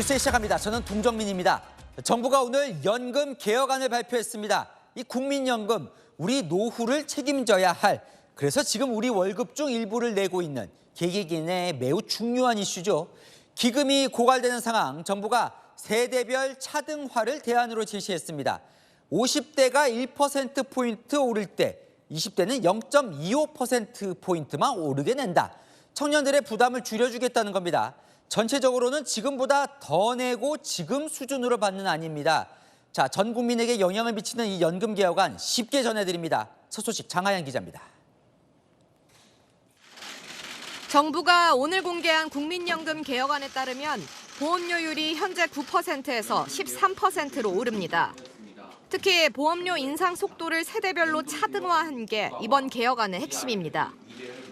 뉴스 시작합니다. 저는 동정민입니다. 정부가 오늘 연금 개혁안을 발표했습니다. 이 국민연금, 우리 노후를 책임져야 할, 그래서 지금 우리 월급 중 일부를 내고 있는 개개인의 매우 중요한 이슈죠. 기금이 고갈되는 상황, 정부가 세대별 차등화를 대안으로 제시했습니다. 50대가 1%포인트 오를 때 20대는 0.25%포인트만 오르게 낸다. 청년들의 부담을 줄여주겠다는 겁니다. 전체적으로는 지금보다 더 내고 지금 수준으로 받는 안입니다. 자, 전 국민에게 영향을 미치는 이 연금 개혁안 쉽게 전해드립니다. 첫 소식 장하연 기자입니다. 정부가 오늘 공개한 국민연금 개혁안에 따르면 보험료율이 현재 9%에서 13%로 오릅니다. 특히 보험료 인상 속도를 세대별로 차등화한 게 이번 개혁안의 핵심입니다.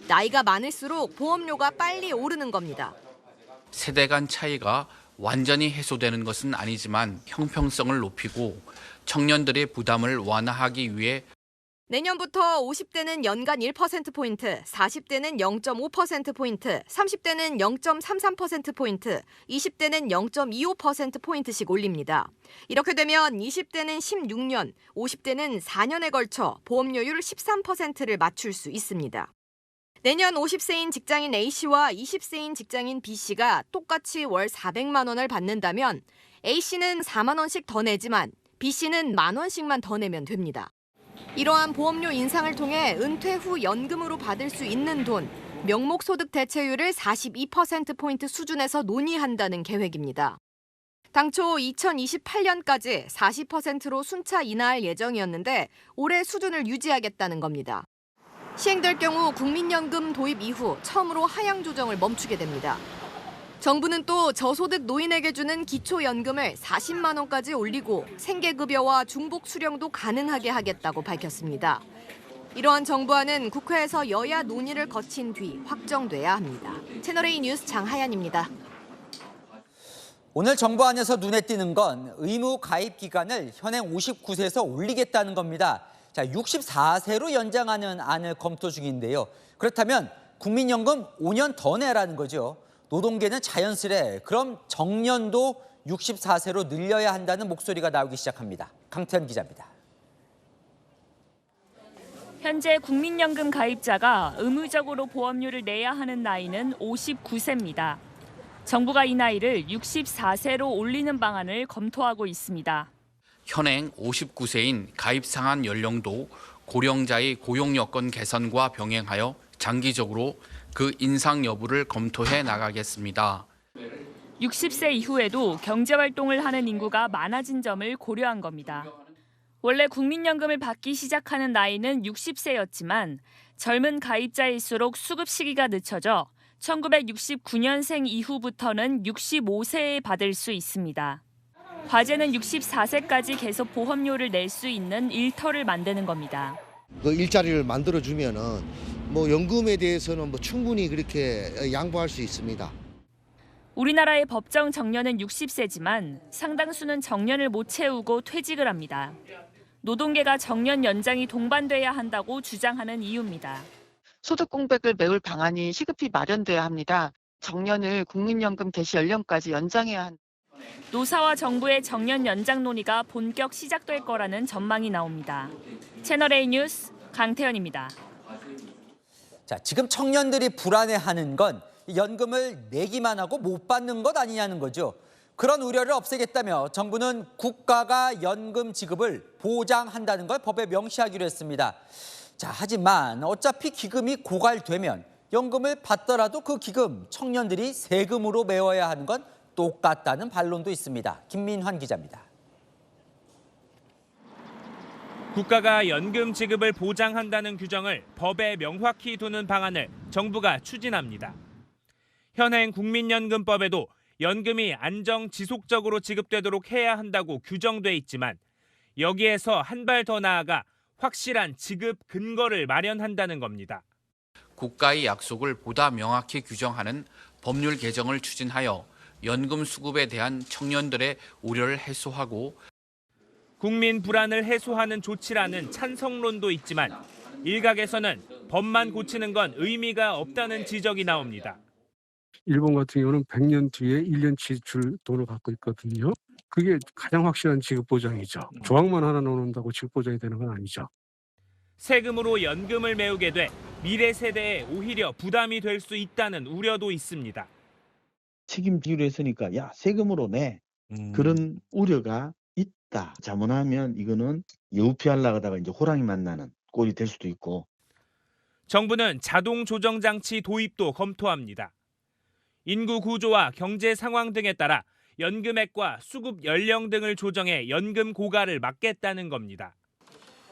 나이가 많을수록 보험료가 빨리 오르는 겁니다. 세대 간 차이가 완전히 해소되는 것은 아니지만 형평성을 높이고 청년들의 부담을 완화하기 위해 내년부터 50대는 연간 1%포인트, 40대는 0.5%포인트, 30대는 0.33%포인트, 20대는 0.25%포인트씩 올립니다. 이렇게 되면 20대는 16년, 50대는 4년에 걸쳐 보험료율 13%를 맞출 수 있습니다. 내년 50세인 직장인 A씨와 20세인 직장인 B씨가 똑같이 월 400만 원을 받는다면 A씨는 4만 원씩 더 내지만 B씨는 1만 원씩만 더 내면 됩니다. 이러한 보험료 인상을 통해 은퇴 후 연금으로 받을 수 있는 돈, 명목소득 대체율을 42%포인트 수준에서 논의한다는 계획입니다. 당초 2028년까지 40%로 순차 인하할 예정이었는데 올해 수준을 유지하겠다는 겁니다. 시행될 경우 국민연금 도입 이후 처음으로 하향 조정을 멈추게 됩니다. 정부는 또 저소득 노인에게 주는 기초연금을 40만 원까지 올리고 생계급여와 중복 수령도 가능하게 하겠다고 밝혔습니다. 이러한 정부안은 국회에서 여야 논의를 거친 뒤 확정돼야 합니다. 채널A 뉴스 장하연입니다. 오늘 정부안에서 눈에 띄는 건 의무 가입 기간을 현행 59세에서 올리겠다는 겁니다. 자, 64세로 연장하는 안을 검토 중인데요. 그렇다면 국민연금 5년 더 내라는 거죠. 노동계는 자연스레 그럼 정년도 64세로 늘려야 한다는 목소리가 나오기 시작합니다. 강태현 기자입니다. 현재 국민연금 가입자가 의무적으로 보험료를 내야 하는 나이는 59세입니다. 정부가 이 나이를 64세로 올리는 방안을 검토하고 있습니다. 현행 59세인 가입 상한 연령도 고령자의 고용 여건 개선과 병행하여 장기적으로 그 인상 여부를 검토해 나가겠습니다. 60세 이후에도 경제활동을 하는 인구가 많아진 점을 고려한 겁니다. 원래 국민연금을 받기 시작하는 나이는 60세였지만 젊은 가입자일수록 수급 시기가 늦춰져 1969년생 이후부터는 65세에 받을 수 있습니다. 과제는 64세까지 계속 보험료를 낼 수 있는 일터를 만드는 겁니다. 그 일자리를 만들어주면은 연금에 대해서는 충분히 그렇게 양보할 수 있습니다. 우리나라의 법정 정년은 60세지만 상당수는 정년을 못 채우고 퇴직을 합니다. 노동계가 정년 연장이 동반돼야 한다고 주장하는 이유입니다. 소득 공백을 메울 방안이 시급히 마련돼야 합니다. 정년을 국민연금 개시 연령까지 연장해야 한다. 노사와 정부의 정년 연장 논의가 본격 시작될 거라는 전망이 나옵니다. 채널A 뉴스 강태현입니다. 자, 지금 청년들이 불안해하는 건 연금을 내기만 하고 못 받는 것 아니냐는 거죠. 그런 우려를 없애겠다며 정부는 국가가 연금 지급을 보장한다는 걸 법에 명시하기로 했습니다. 자, 하지만 어차피 기금이 고갈되면 연금을 받더라도 그 기금 청년들이 세금으로 메워야 하는 건 똑같다는 반론도 있습니다. 김민환 기자입니다. 국가가 연금 지급을 보장한다는 규정을 법에 명확히 두는 방안을 정부가 추진합니다. 현행 국민연금법에도 연금이 안정 지속적으로 지급되도록 해야 한다고 규정돼 있지만 여기에서 한 발 더 나아가 확실한 지급 근거를 마련한다는 겁니다. 국가의 약속을 보다 명확히 규정하는 법률 개정을 추진하여 연금 수급에 대한 청년들의 우려를 해소하고 국민 불안을 해소하는 조치라는 찬성론도 있지만 일각에서는 법만 고치는 건 의미가 없다는 지적이 나옵니다. 일본 같은 경우는 100년 뒤에 1년치 줄 돈을 갖고 있거든요. 그게 가장 확실한 지급 보장이죠. 조항만 하나 넣어놓는다고 지급 보장이 되는 건 아니죠. 세금으로 연금을 메우게 돼 미래 세대에 오히려 부담이 될 수 있다는 우려도 있습니다. 책임지기로 했으니까 야 세금으로 내 그런 우려가 있다. 잘못하면 이거는 여우 피하려고 하다가 이제 호랑이 만나는 꼴이 될 수도 있고. 정부는 자동 조정 장치 도입도 검토합니다. 인구 구조와 경제 상황 등에 따라 연금액과 수급 연령 등을 조정해 연금 고갈을 막겠다는 겁니다.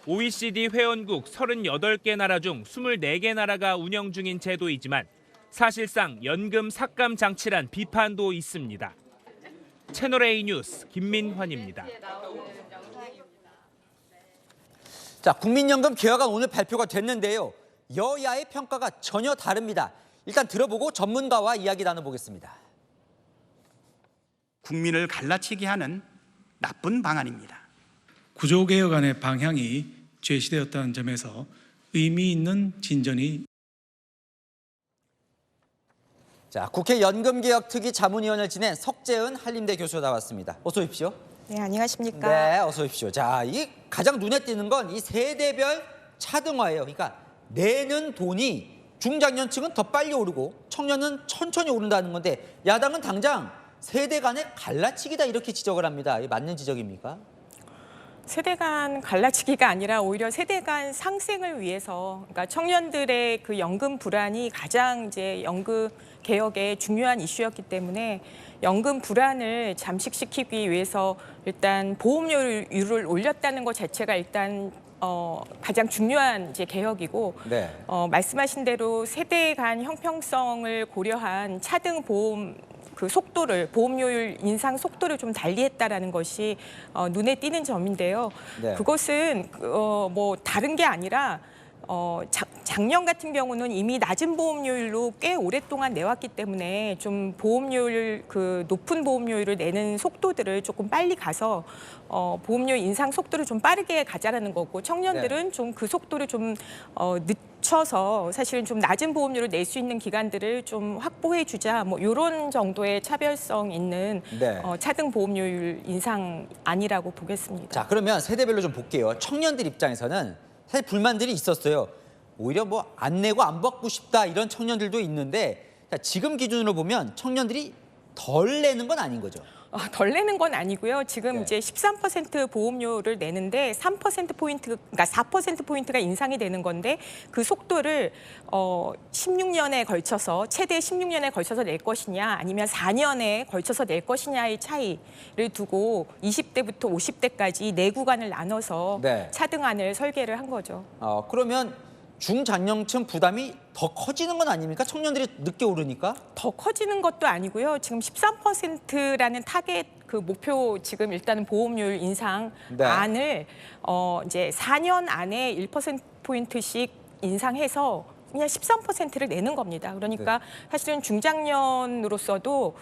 OECD 회원국 38개 나라 중 24개 나라가 운영 중인 제도이지만 사실상 연금 삭감 장치란 비판도 있습니다. 채널A 뉴스 김민환입니다. 자, 국민연금 개혁안 오늘 발표가 됐는데요. 여야의 평가가 전혀 다릅니다. 일단 들어보고 전문가와 이야기 나눠보겠습니다. 국민을 갈라치게 하는 나쁜 방안입니다. 구조개혁안의 방향이 제시되었다는 점에서 의미 있는 진전이. 자, 국회 연금개혁특위 자문위원을 지낸 석재은 한림대 교수 나왔습니다. 어서 오십시오. 네, 안녕하십니까. 네, 어서 오십시오. 자, 이 가장 눈에 띄는 건 이 세대별 차등화예요. 그러니까 내는 돈이 중장년층은 더 빨리 오르고 청년은 천천히 오른다는 건데 야당은 당장 세대 간의 갈라치기다 이렇게 지적을 합니다. 이게 맞는 지적입니까? 세대 간 갈라치기가 아니라 오히려 세대 간 상생을 위해서, 그러니까 청년들의 그 연금 불안이 가장 이제 연금 개혁의 중요한 이슈였기 때문에 연금 불안을 잠식시키기 위해서 일단 보험료율을 올렸다는 것 자체가 일단 가장 중요한 이제 개혁이고, 네. 말씀하신 대로 세대 간 형평성을 고려한 차등 보험 그 속도를, 보험료율 인상 속도를 좀 달리했다라는 것이 눈에 띄는 점인데요. 네. 그것은 뭐 다른 게 아니라 작년 같은 경우는 이미 낮은 보험료율로 꽤 오랫동안 내왔기 때문에 좀 보험료율, 그 높은 보험료율을 내는 속도들을 조금 빨리 가서 보험료 인상 속도를 좀 빠르게 가자라는 거고, 청년들은 좀 그 속도를 좀 늦춰서 사실은 좀 낮은 보험료를 낼 수 있는 기간들을 좀 확보해 주자, 뭐 이런 정도의 차별성 있는 네. 차등 보험료율 인상 아니라고 보겠습니다. 자, 그러면 세대별로 좀 볼게요. 청년들 입장에서는 사실 불만들이 있었어요. 오히려 뭐 안 내고 안 받고 싶다 이런 청년들도 있는데, 자, 지금 기준으로 보면 청년들이 덜 내는 건 아닌 거죠. 덜 내는 건 아니고요. 지금 네. 이제 13% 보험료를 내는데 3%포인트, 그러니까 4%포인트가 인상이 되는 건데 그 속도를 16년에 걸쳐서, 최대 16년에 걸쳐서 낼 것이냐 아니면 4년에 걸쳐서 낼 것이냐의 차이를 두고 20대부터 50대까지 네 구간을 나눠서 네. 차등안을 설계를 한 거죠. 그러면 중장년층 부담이 더 커지는 건 아닙니까? 청년들이 늦게 오르니까? 더 커지는 것도 아니고요. 지금 13%라는 타겟 그 목표, 지금 일단은 보험료율 인상 네. 안을 이제 4년 안에 1%포인트씩 인상해서 그냥 13%를 내는 겁니다. 그러니까 네. 사실은 중장년으로서도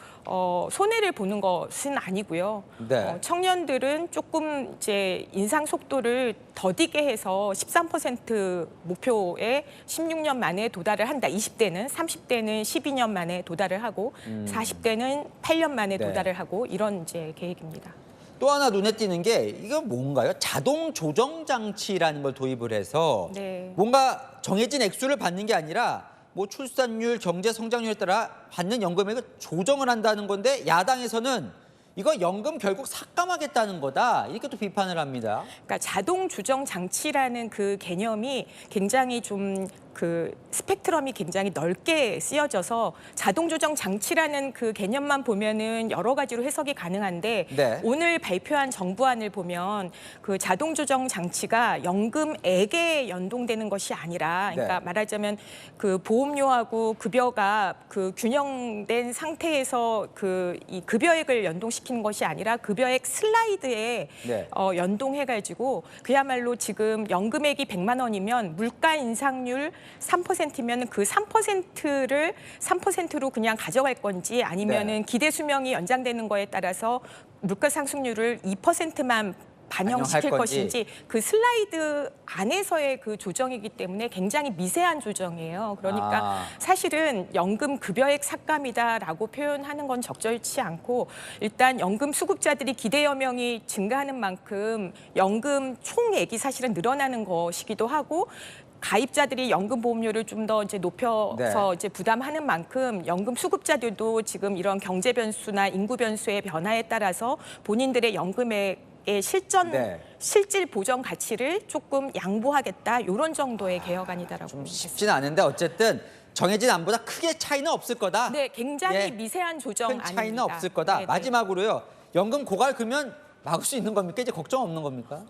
손해를 보는 것은 아니고요. 네. 청년들은 조금 이제 인상 속도를 더디게 해서 13% 목표에 16년 만에 도달을 한다. 20대는, 30대는 12년 만에 도달을 하고 40대는 8년 만에 네. 도달을 하고 이런 이제 계획입니다. 또 하나 눈에 띄는 게 이거 뭔가요? 자동 조정 장치라는 걸 도입을 해서 네. 뭔가 정해진 액수를 받는 게 아니라 뭐 출산율, 경제 성장률에 따라 받는 연금액을 조정을 한다는 건데, 야당에서는 이거 연금 결국 삭감하겠다는 거다 이렇게 또 비판을 합니다. 그러니까 자동 조정 장치라는 그 개념이 굉장히 좀 그 스펙트럼이 굉장히 넓게 쓰여져서 자동 조정 장치라는 그 개념만 보면은 여러 가지로 해석이 가능한데, 네. 오늘 발표한 정부안을 보면 그 자동 조정 장치가 연금액에 연동되는 것이 아니라, 그러니까 네. 말하자면 그 보험료하고 급여가 그 균형된 상태에서 그 이 급여액을 연동시키는 것이 아니라 급여액 슬라이드에 네. 연동해가지고 그야말로 지금 연금액이 100만 원이면 물가 인상률 3%면 그 3%를 3%로 그냥 가져갈 건지, 아니면은 네. 기대 수명이 연장되는 거에 따라서 물가 상승률을 2%만 반영시킬 반영할 건지. 것인지 그 슬라이드 안에서의 그 조정이기 때문에 굉장히 미세한 조정이에요. 그러니까 사실은 연금 급여액 삭감이다라고 표현하는 건 적절치 않고 일단 연금 수급자들이 기대여 명이 증가하는 만큼 연금 총액이 사실은 늘어나는 것이기도 하고 가입자들이 연금 보험료를 좀 더 이제 높여서 이제 부담하는 만큼 연금 수급자들도 지금 이런 경제 변수나 인구 변수의 변화에 따라서 본인들의 연금액의 실질 보정 가치를 조금 양보하겠다 이런 정도의 개혁안이다라고 좀 쉽지는 않은데 어쨌든 정해진 안보다 크게 차이는 없을 거다. 네, 굉장히 미세한 조정 큰 차이는 아닙니다. 없을 거다. 네네. 마지막으로요. 연금 고갈 그러면 막을 수 있는 겁니까? 이제 걱정 없는 겁니까?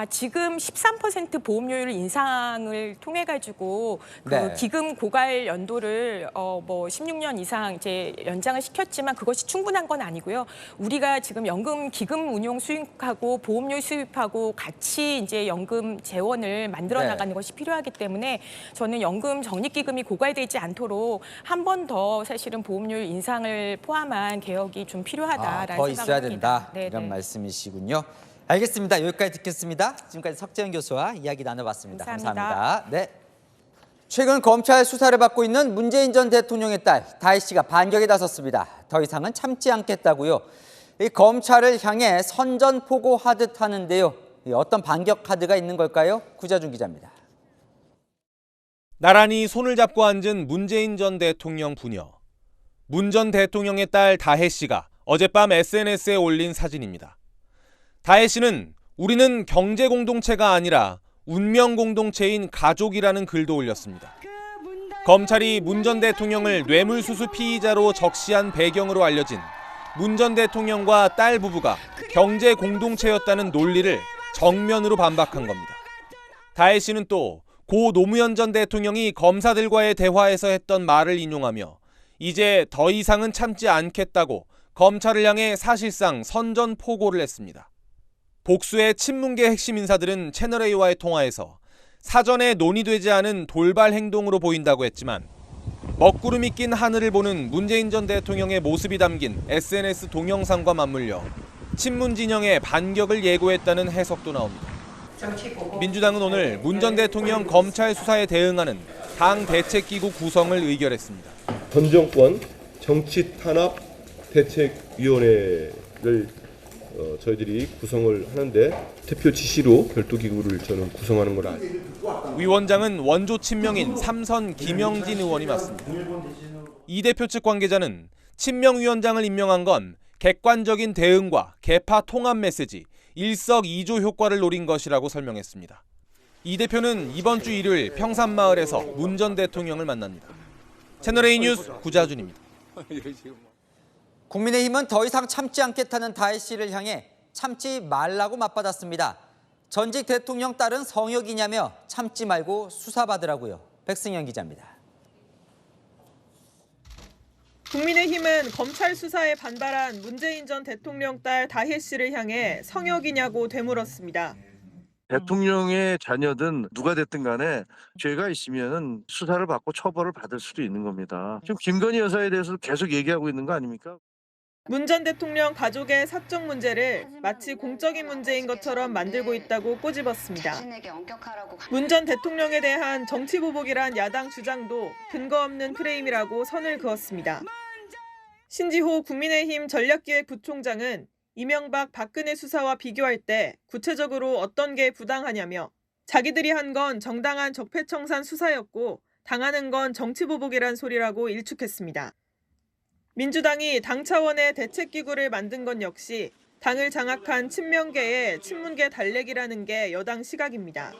지금 13% 보험료율 인상을 통해 가지고 그 네. 기금 고갈 연도를 뭐 16년 이상 이제 연장을 시켰지만 그것이 충분한 건 아니고요. 우리가 지금 연금 기금 운용 수익하고 보험료 수입하고 같이 이제 연금 재원을 만들어 나가는 것이 필요하기 때문에 저는 연금 적립기금이 고갈되지 않도록 한 번 더 사실은 보험료율 인상을 포함한 개혁이 좀 필요하다라는 더 생각을 있어야 된다. 합니다. 네네. 이런 말씀이시군요. 알겠습니다. 여기까지 듣겠습니다. 지금까지 석재현 교수와 이야기 나눠봤습니다. 감사합니다. 네. 최근 검찰 수사를 받고 있는 문재인 전 대통령의 딸 다혜 씨가 반격에 나섰습니다. 더 이상은 참지 않겠다고요. 이 검찰을 향해 선전포고하듯 하는데요. 어떤 반격 카드가 있는 걸까요? 구자준 기자입니다. 나란히 손을 잡고 앉은 문재인 전 대통령 부녀. 문 전 대통령의 딸 다혜 씨가 어젯밤 SNS에 올린 사진입니다. 다혜 씨는 우리는 경제 공동체가 아니라 운명 공동체인 가족이라는 글도 올렸습니다. 검찰이 문 전 대통령을 뇌물수수 피의자로 적시한 배경으로 알려진 문 전 대통령과 딸 부부가 경제 공동체였다는 논리를 정면으로 반박한 겁니다. 다혜 씨는 또 고 노무현 전 대통령이 검사들과의 대화에서 했던 말을 인용하며 이제 더 이상은 참지 않겠다고 검찰을 향해 사실상 선전포고를 했습니다. 복수의 친문계 핵심 인사들은 채널A와의 통화에서 사전에 논의되지 않은 돌발 행동으로 보인다고 했지만 먹구름이 낀 하늘을 보는 문재인 전 대통령의 모습이 담긴 SNS 동영상과 맞물려 친문 진영의 반격을 예고했다는 해석도 나옵니다. 민주당은 오늘 문 전 대통령 검찰 수사에 대응하는 당 대책기구 구성을 의결했습니다. 전 정권 정치탄압대책위원회를 저희들이 구성을 하는데 대표 지시로 별도 기구를 저는 구성하는 걸 알고. 위원장은 원조 친명인 삼선 김영진 의원이 맡습니다. 이 대표 측 관계자는 친명위원장을 임명한 건 객관적인 대응과 개파 통합 메시지, 일석이조 효과를 노린 것이라고 설명했습니다. 이 대표는 이번 주 일요일 평산마을에서 문 전 대통령을 만납니다. 채널A 뉴스 구자준입니다. 국민의힘은 더 이상 참지 않겠다는 다혜 씨를 향해 참지 말라고 맞받았습니다. 전직 대통령 딸은 성역이냐며 참지 말고 수사받으라고요. 백승현 기자입니다. 국민의힘은 검찰 수사에 반발한 문재인 전 대통령 딸 다혜 씨를 향해 성역이냐고 되물었습니다. 대통령의 자녀든 누가 됐든 간에 죄가 있으면 수사를 받고 처벌을 받을 수도 있는 겁니다. 지금 김건희 여사에 대해서 계속 얘기하고 있는 거 아닙니까? 문 전 대통령 가족의 사적 문제를 마치 공적인 문제인 것처럼 만들고 있다고 꼬집었습니다. 문 전 대통령에 대한 정치보복이란 야당 주장도 근거 없는 프레임이라고 선을 그었습니다. 신지호 국민의힘 전략기획부총장은 이명박 박근혜 수사와 비교할 때 구체적으로 어떤 게 부당하냐며 자기들이 한 건 정당한 적폐청산 수사였고 당하는 건 정치보복이란 소리라고 일축했습니다. 민주당이 당 차원의 대책기구를 만든 건 역시 당을 장악한 친명계의 친문계 달래기라는 게 여당 시각입니다.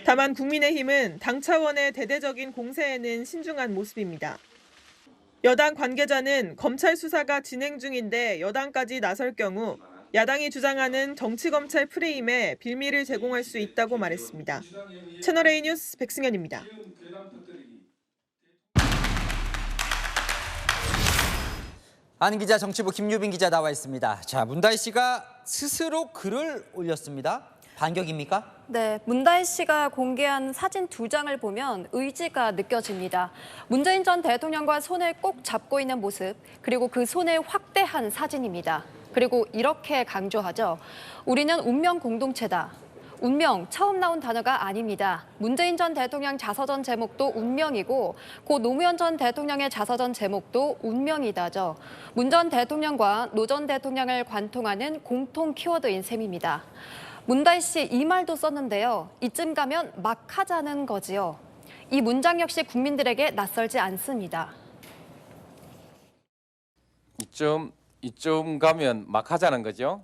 다만 국민의힘은 당 차원의 대대적인 공세에는 신중한 모습입니다. 여당 관계자는 검찰 수사가 진행 중인데 여당까지 나설 경우 야당이 주장하는 정치검찰 프레임에 빌미를 제공할 수 있다고 말했습니다. 채널A 뉴스 백승현입니다. 안 기자, 정치부 김유빈 기자 나와 있습니다. 자, 문다혜 씨가 스스로 글을 올렸습니다. 반격입니까? 네, 문다혜 씨가 공개한 사진 2장을 보면 의지가 느껴집니다. 문재인 전 대통령과 손을 꼭 잡고 있는 모습, 그리고 그 손을 확대한 사진입니다. 그리고 이렇게 강조하죠. 우리는 운명 공동체다. 운명, 처음 나온 단어가 아닙니다. 문재인 전 대통령 자서전 제목도 운명이고 고 노무현 전 대통령의 자서전 제목도 운명이다죠. 문 전 대통령과 노 전 대통령을 관통하는 공통 키워드인 셈입니다. 문다희 씨 이 말도 썼는데요. 이쯤 가면 막 하자는 거지요. 이 문장 역시 국민들에게 낯설지 않습니다. 이쯤 가면 막 하자는 거죠?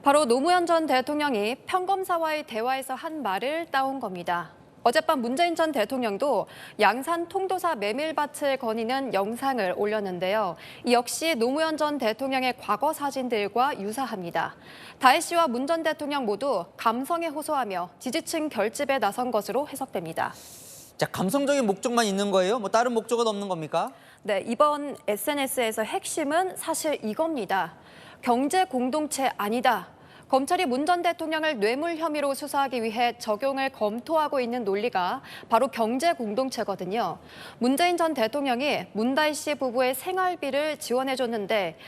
바로 노무현 전 대통령이 평검사와의 대화에서 한 말을 따온 겁니다. 어젯밤 문재인 전 대통령도 양산 통도사 메밀밭을 거니는 영상을 올렸는데요. 이 역시 노무현 전 대통령의 과거 사진들과 유사합니다. 다혜 씨와 문 전 대통령 모두 감성에 호소하며 지지층 결집에 나선 것으로 해석됩니다. 자, 감성적인 목적만 있는 거예요? 뭐 다른 목적은 없는 겁니까? 네, 이번 SNS에서 핵심은 사실 이겁니다. 경제 공동체 아니다. 검찰이 문 전 대통령을 뇌물 혐의로 수사하기 위해 적용을 검토하고 있는 논리가 바로 경제 공동체거든요. 문재인 전 대통령이 문다희 씨 부부의 생활비를 지원해줬는데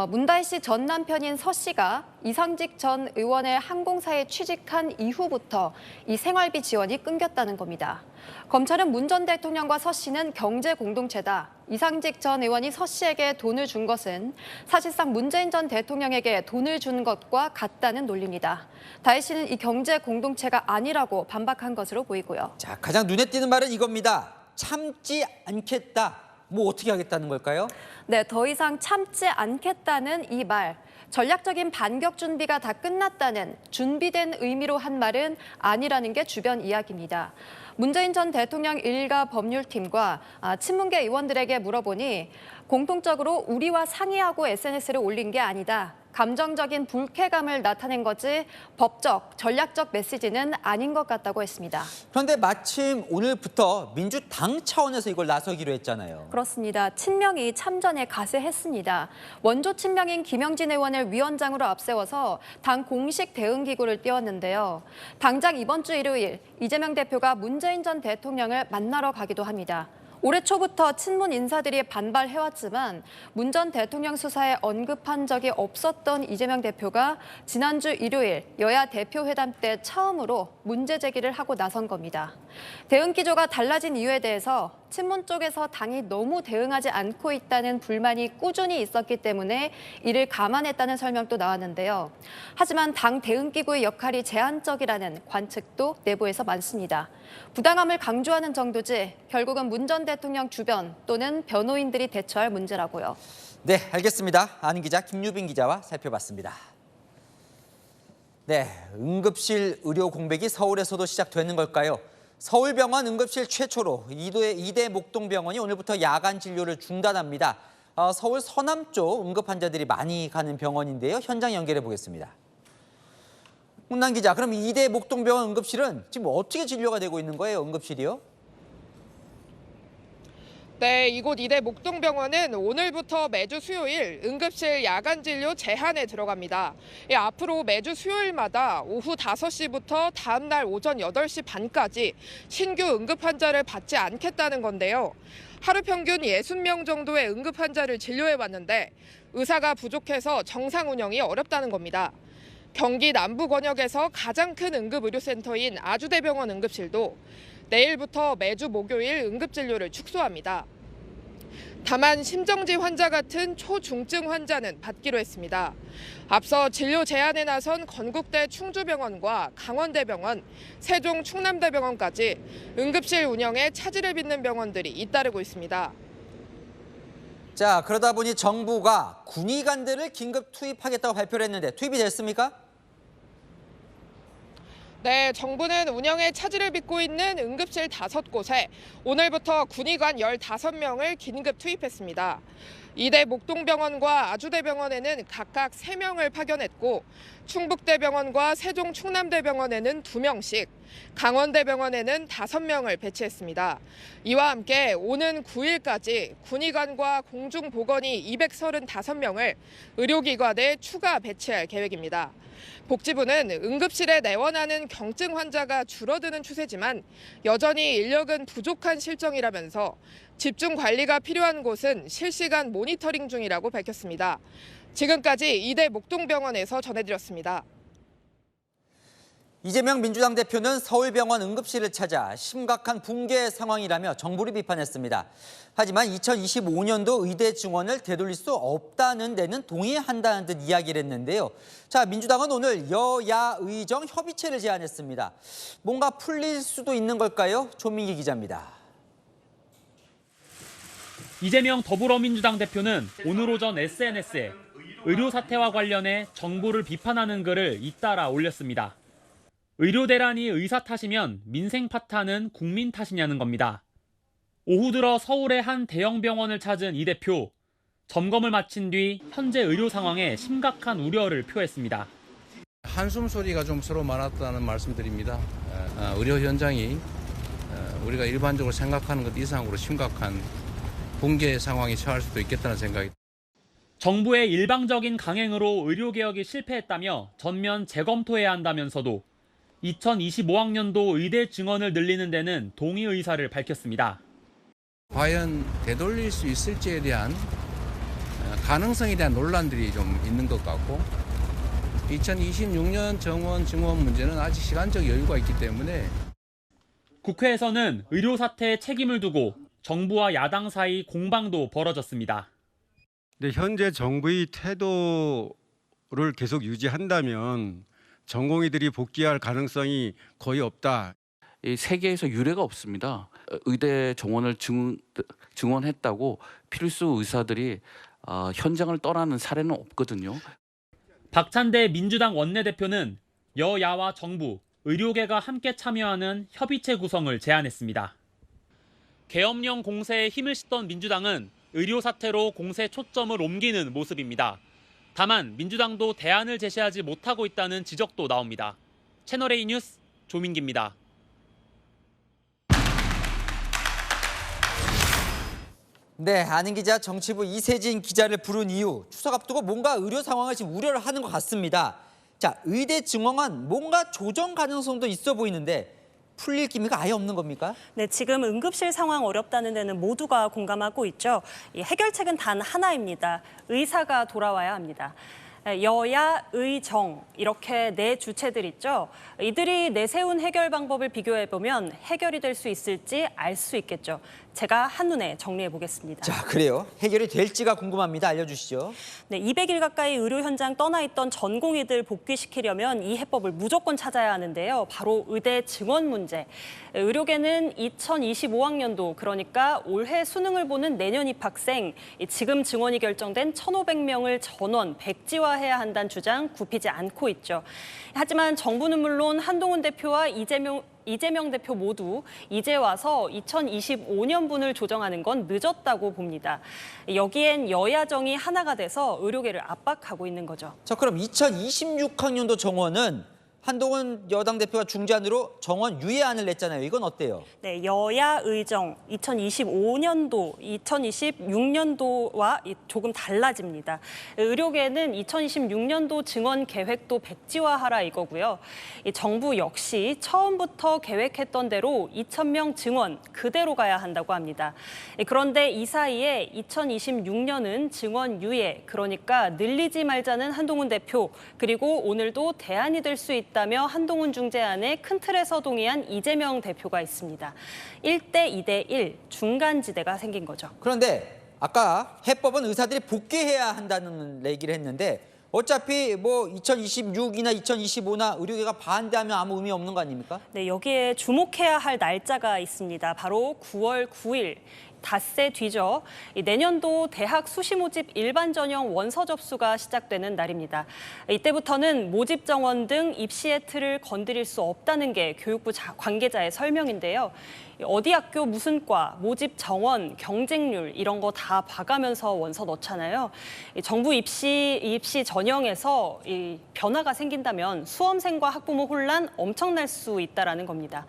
문다희 씨 전 남편인 서 씨가 이상직 전 의원의 항공사에 취직한 이후부터 이 생활비 지원이 끊겼다는 겁니다. 검찰은 문 전 대통령과 서 씨는 경제 공동체다. 이상직 전 의원이 서 씨에게 돈을 준 것은 사실상 문재인 전 대통령에게 돈을 준 것과 같다는 논리입니다. 다혜 씨는 이 경제 공동체가 아니라고 반박한 것으로 보이고요. 자, 가장 눈에 띄는 말은 이겁니다. 참지 않겠다. 뭐 어떻게 하겠다는 걸까요? 네, 더 이상 참지 않겠다는 이 말. 전략적인 반격 준비가 다 끝났다는 준비된 의미로 한 말은 아니라는 게 주변 이야기입니다. 문재인 전 대통령 일가 법률팀과 친문계 의원들에게 물어보니 공통적으로 우리와 상의하고 SNS를 올린 게 아니다. 감정적인 불쾌감을 나타낸 거지 법적, 전략적 메시지는 아닌 것 같다고 했습니다. 그런데 마침 오늘부터 민주당 차원에서 이걸 나서기로 했잖아요. 그렇습니다. 친명이 참전에 가세했습니다. 원조 친명인 김영진 의원을 위원장으로 앞세워서 당 공식 대응기구를 띄웠는데요. 당장 이번 주 일요일 이재명 대표가 문재인 전 대통령을 만나러 가기도 합니다. 올해 초부터 친문 인사들이 반발해왔지만 문 전 대통령 수사에 언급한 적이 없었던 이재명 대표가 지난주 일요일 여야 대표회담 때 처음으로 문제 제기를 하고 나선 겁니다. 대응 기조가 달라진 이유에 대해서 친문 쪽에서 당이 너무 대응하지 않고 있다는 불만이 꾸준히 있었기 때문에 이를 감안했다는 설명도 나왔는데요. 하지만 당 대응기구의 역할이 제한적이라는 관측도 내부에서 많습니다. 부당함을 강조하는 정도지 결국은 문 전 대통령 주변 또는 변호인들이 대처할 문제라고요. 네, 알겠습니다. 아는 기자 김유빈 기자와 살펴봤습니다. 네, 응급실 의료 공백이 서울에서도 시작되는 걸까요? 서울병원 응급실 최초로 이대 목동병원이 오늘부터 야간 진료를 중단합니다. 서울 서남 쪽 응급 환자들이 많이 가는 병원인데요. 현장 연결해 보겠습니다. 홍남 기자, 그럼 이대 목동병원 응급실은 지금 어떻게 진료가 되고 있는 거예요, 응급실이요? 네, 이곳 이대 목동병원은 오늘부터 매주 수요일 응급실 야간 진료 제한에 들어갑니다. 앞으로 매주 수요일마다 오후 5시부터 다음 날 오전 8시 반까지 신규 응급 환자를 받지 않겠다는 건데요. 하루 평균 60명 정도의 응급 환자를 진료해 왔는데 의사가 부족해서 정상 운영이 어렵다는 겁니다. 경기 남부 권역에서 가장 큰 응급의료센터인 아주대병원 응급실도 내일부터 매주 목요일 응급진료를 축소합니다. 다만 심정지 환자 같은 초중증 환자는 받기로 했습니다. 앞서 진료 제한에 나선 건국대 충주병원과 강원대병원, 세종 충남대병원까지 응급실 운영에 차질을 빚는 병원들이 잇따르고 있습니다. 자, 그러다 보니 정부가 군의관들을 긴급 투입하겠다고 발표를 했는데 투입이 됐습니까? 네, 정부는 운영에 차질을 빚고 있는 응급실 5곳에 오늘부터 군의관 15명을 긴급 투입했습니다. 이대 목동병원과 아주대병원에는 각각 3명을 파견했고 충북대병원과 세종 충남대병원에는 2명씩, 강원대병원에는 5명을 배치했습니다. 이와 함께 오는 9일까지 군의관과 공중보건의 235명을 의료기관에 추가 배치할 계획입니다. 복지부는 응급실에 내원하는 경증 환자가 줄어드는 추세지만 여전히 인력은 부족한 실정이라면서 집중 관리가 필요한 곳은 실시간 모니터링 중이라고 밝혔습니다. 지금까지 이대 목동병원에서 전해드렸습니다. 이재명 민주당 대표는 서울병원 응급실을 찾아 심각한 붕괴 상황이라며 정부를 비판했습니다. 하지만 2025년도 의대 증원을 되돌릴 수 없다는 데는 동의한다는 듯 이야기를 했는데요. 자, 민주당은 오늘 여야 의정 협의체를 제안했습니다. 뭔가 풀릴 수도 있는 걸까요? 조민기 기자입니다. 이재명 더불어민주당 대표는 오늘 오전 SNS에 의료 사태와 관련해 정부를 비판하는 글을 잇따라 올렸습니다. 의료 대란이 의사 탓이면 민생 파탄은 국민 탓이냐는 겁니다. 오후 들어 서울의 한 대형 병원을 찾은 이 대표, 점검을 마친 뒤 현재 의료 상황에 심각한 우려를 표했습니다. 한숨 소리가 좀 서로 많았다는 말씀드립니다. 의료 현장이 우리가 일반적으로 생각하는 것 이상으로 심각한 붕괴 상황에 처할 수도 있겠다는 생각이. 정부의 일방적인 강행으로 의료개혁이 실패했다며 전면 재검토해야 한다면서도 2025학년도 의대 증원을 늘리는 데는 동의 의사를 밝혔습니다. 과연 되돌릴 수 있을지에 대한 가능성에 대한 논란들이 좀 있는 것 같고 2026년 정원 증원 문제는 아직 시간적 여유가 있기 때문에 국회에서는 의료 사태에 책임을 두고 정부와 야당 사이 공방도 벌어졌습니다. 근데 현재 정부의 태도를 계속 유지한다면 전공의들이 복귀할 가능성이 거의 없다. 이 세계에서 유례가 없습니다. 의대 정원을 증원했다고 필수 의사들이 현장을 떠나는 사례는 없거든요. 박찬대 민주당 원내대표는 여야와 정부, 의료계가 함께 참여하는 협의체 구성을 제안했습니다. 계엄령 공세에 힘을 싣던 민주당은 의료 사태로 공세 초점을 옮기는 모습입니다. 다만 민주당도 대안을 제시하지 못하고 있다는 지적도 나옵니다. 채널A 뉴스 조민기입니다. 네, 아는 기자 정치부 이세진 기자를 부른 이유, 추석 앞두고 뭔가 의료 상황을 지금 우려를 하는 것 같습니다. 자, 의대 증원안 뭔가 조정 가능성도 있어 보이는데 풀릴 기미가 아예 없는 겁니까? 네, 지금 응급실 상황 어렵다는 데는 모두가 공감하고 있죠. 이 해결책은 단 하나입니다. 의사가 돌아와야 합니다. 여야, 의정 이렇게 네 주체들 있죠. 이들이 내세운 해결 방법을 비교해보면 해결이 될 수 있을지 알 수 있겠죠. 제가 한눈에 정리해보겠습니다. 자, 그래요. 해결이 될지가 궁금합니다. 알려주시죠. 네, 200일 가까이 의료 현장 떠나 있던 전공의들 복귀시키려면 이 해법을 무조건 찾아야 하는데요. 바로 의대 증원 문제. 의료계는 2025학년도, 그러니까 올해 수능을 보는 내년 입학생, 지금 증원이 결정된 1,500명을 전원 백지화해야 한다는 주장 굽히지 않고 있죠. 하지만 정부는 물론 한동훈 대표와 이재명 대표 모두 이제 와서 2025년분을 조정하는 건 늦었다고 봅니다. 여기엔 여야정이 하나가 돼서 의료계를 압박하고 있는 거죠. 자, 그럼 2026학년도 정원은 한동훈 여당 대표가 중재안으로 정원 유예안을 냈잖아요. 이건 어때요? 네, 여야 의정 2025년도, 2026년도와 조금 달라집니다. 의료계는 2026년도 증원 계획도 백지화하라 이거고요. 정부 역시 처음부터 계획했던 대로 2,000명 증원 그대로 가야 한다고 합니다. 그런데 이 사이에 2026년은 증원 유예, 그러니까 늘리지 말자는 한동훈 대표, 그리고 오늘도 대안이 될 수 있다며 한동훈 중재안에 큰 틀에서 동의한 이재명 대표가 있습니다. 1대 2대 1 중간지대가 생긴 거죠. 그런데 아까 해법은 의사들이 복귀해야 한다는 얘기를 했는데 어차피 뭐 2026이나 2025나 의료계가 반대하면 아무 의미 없는 거 아닙니까? 네, 여기에 주목해야 할 날짜가 있습니다. 바로 9월 9일. 닷새 뒤죠. 내년도 대학 수시 모집 일반 전형 원서 접수가 시작되는 날입니다. 이때부터는 모집 정원 등 입시의 틀을 건드릴 수 없다는 게 교육부 관계자의 설명인데요. 어디 학교 무슨 과, 모집 정원, 경쟁률 이런 거 다 봐가면서 원서 넣잖아요. 정부 입시 전형에서 변화가 생긴다면 수험생과 학부모 혼란 엄청날 수 있다라는 겁니다.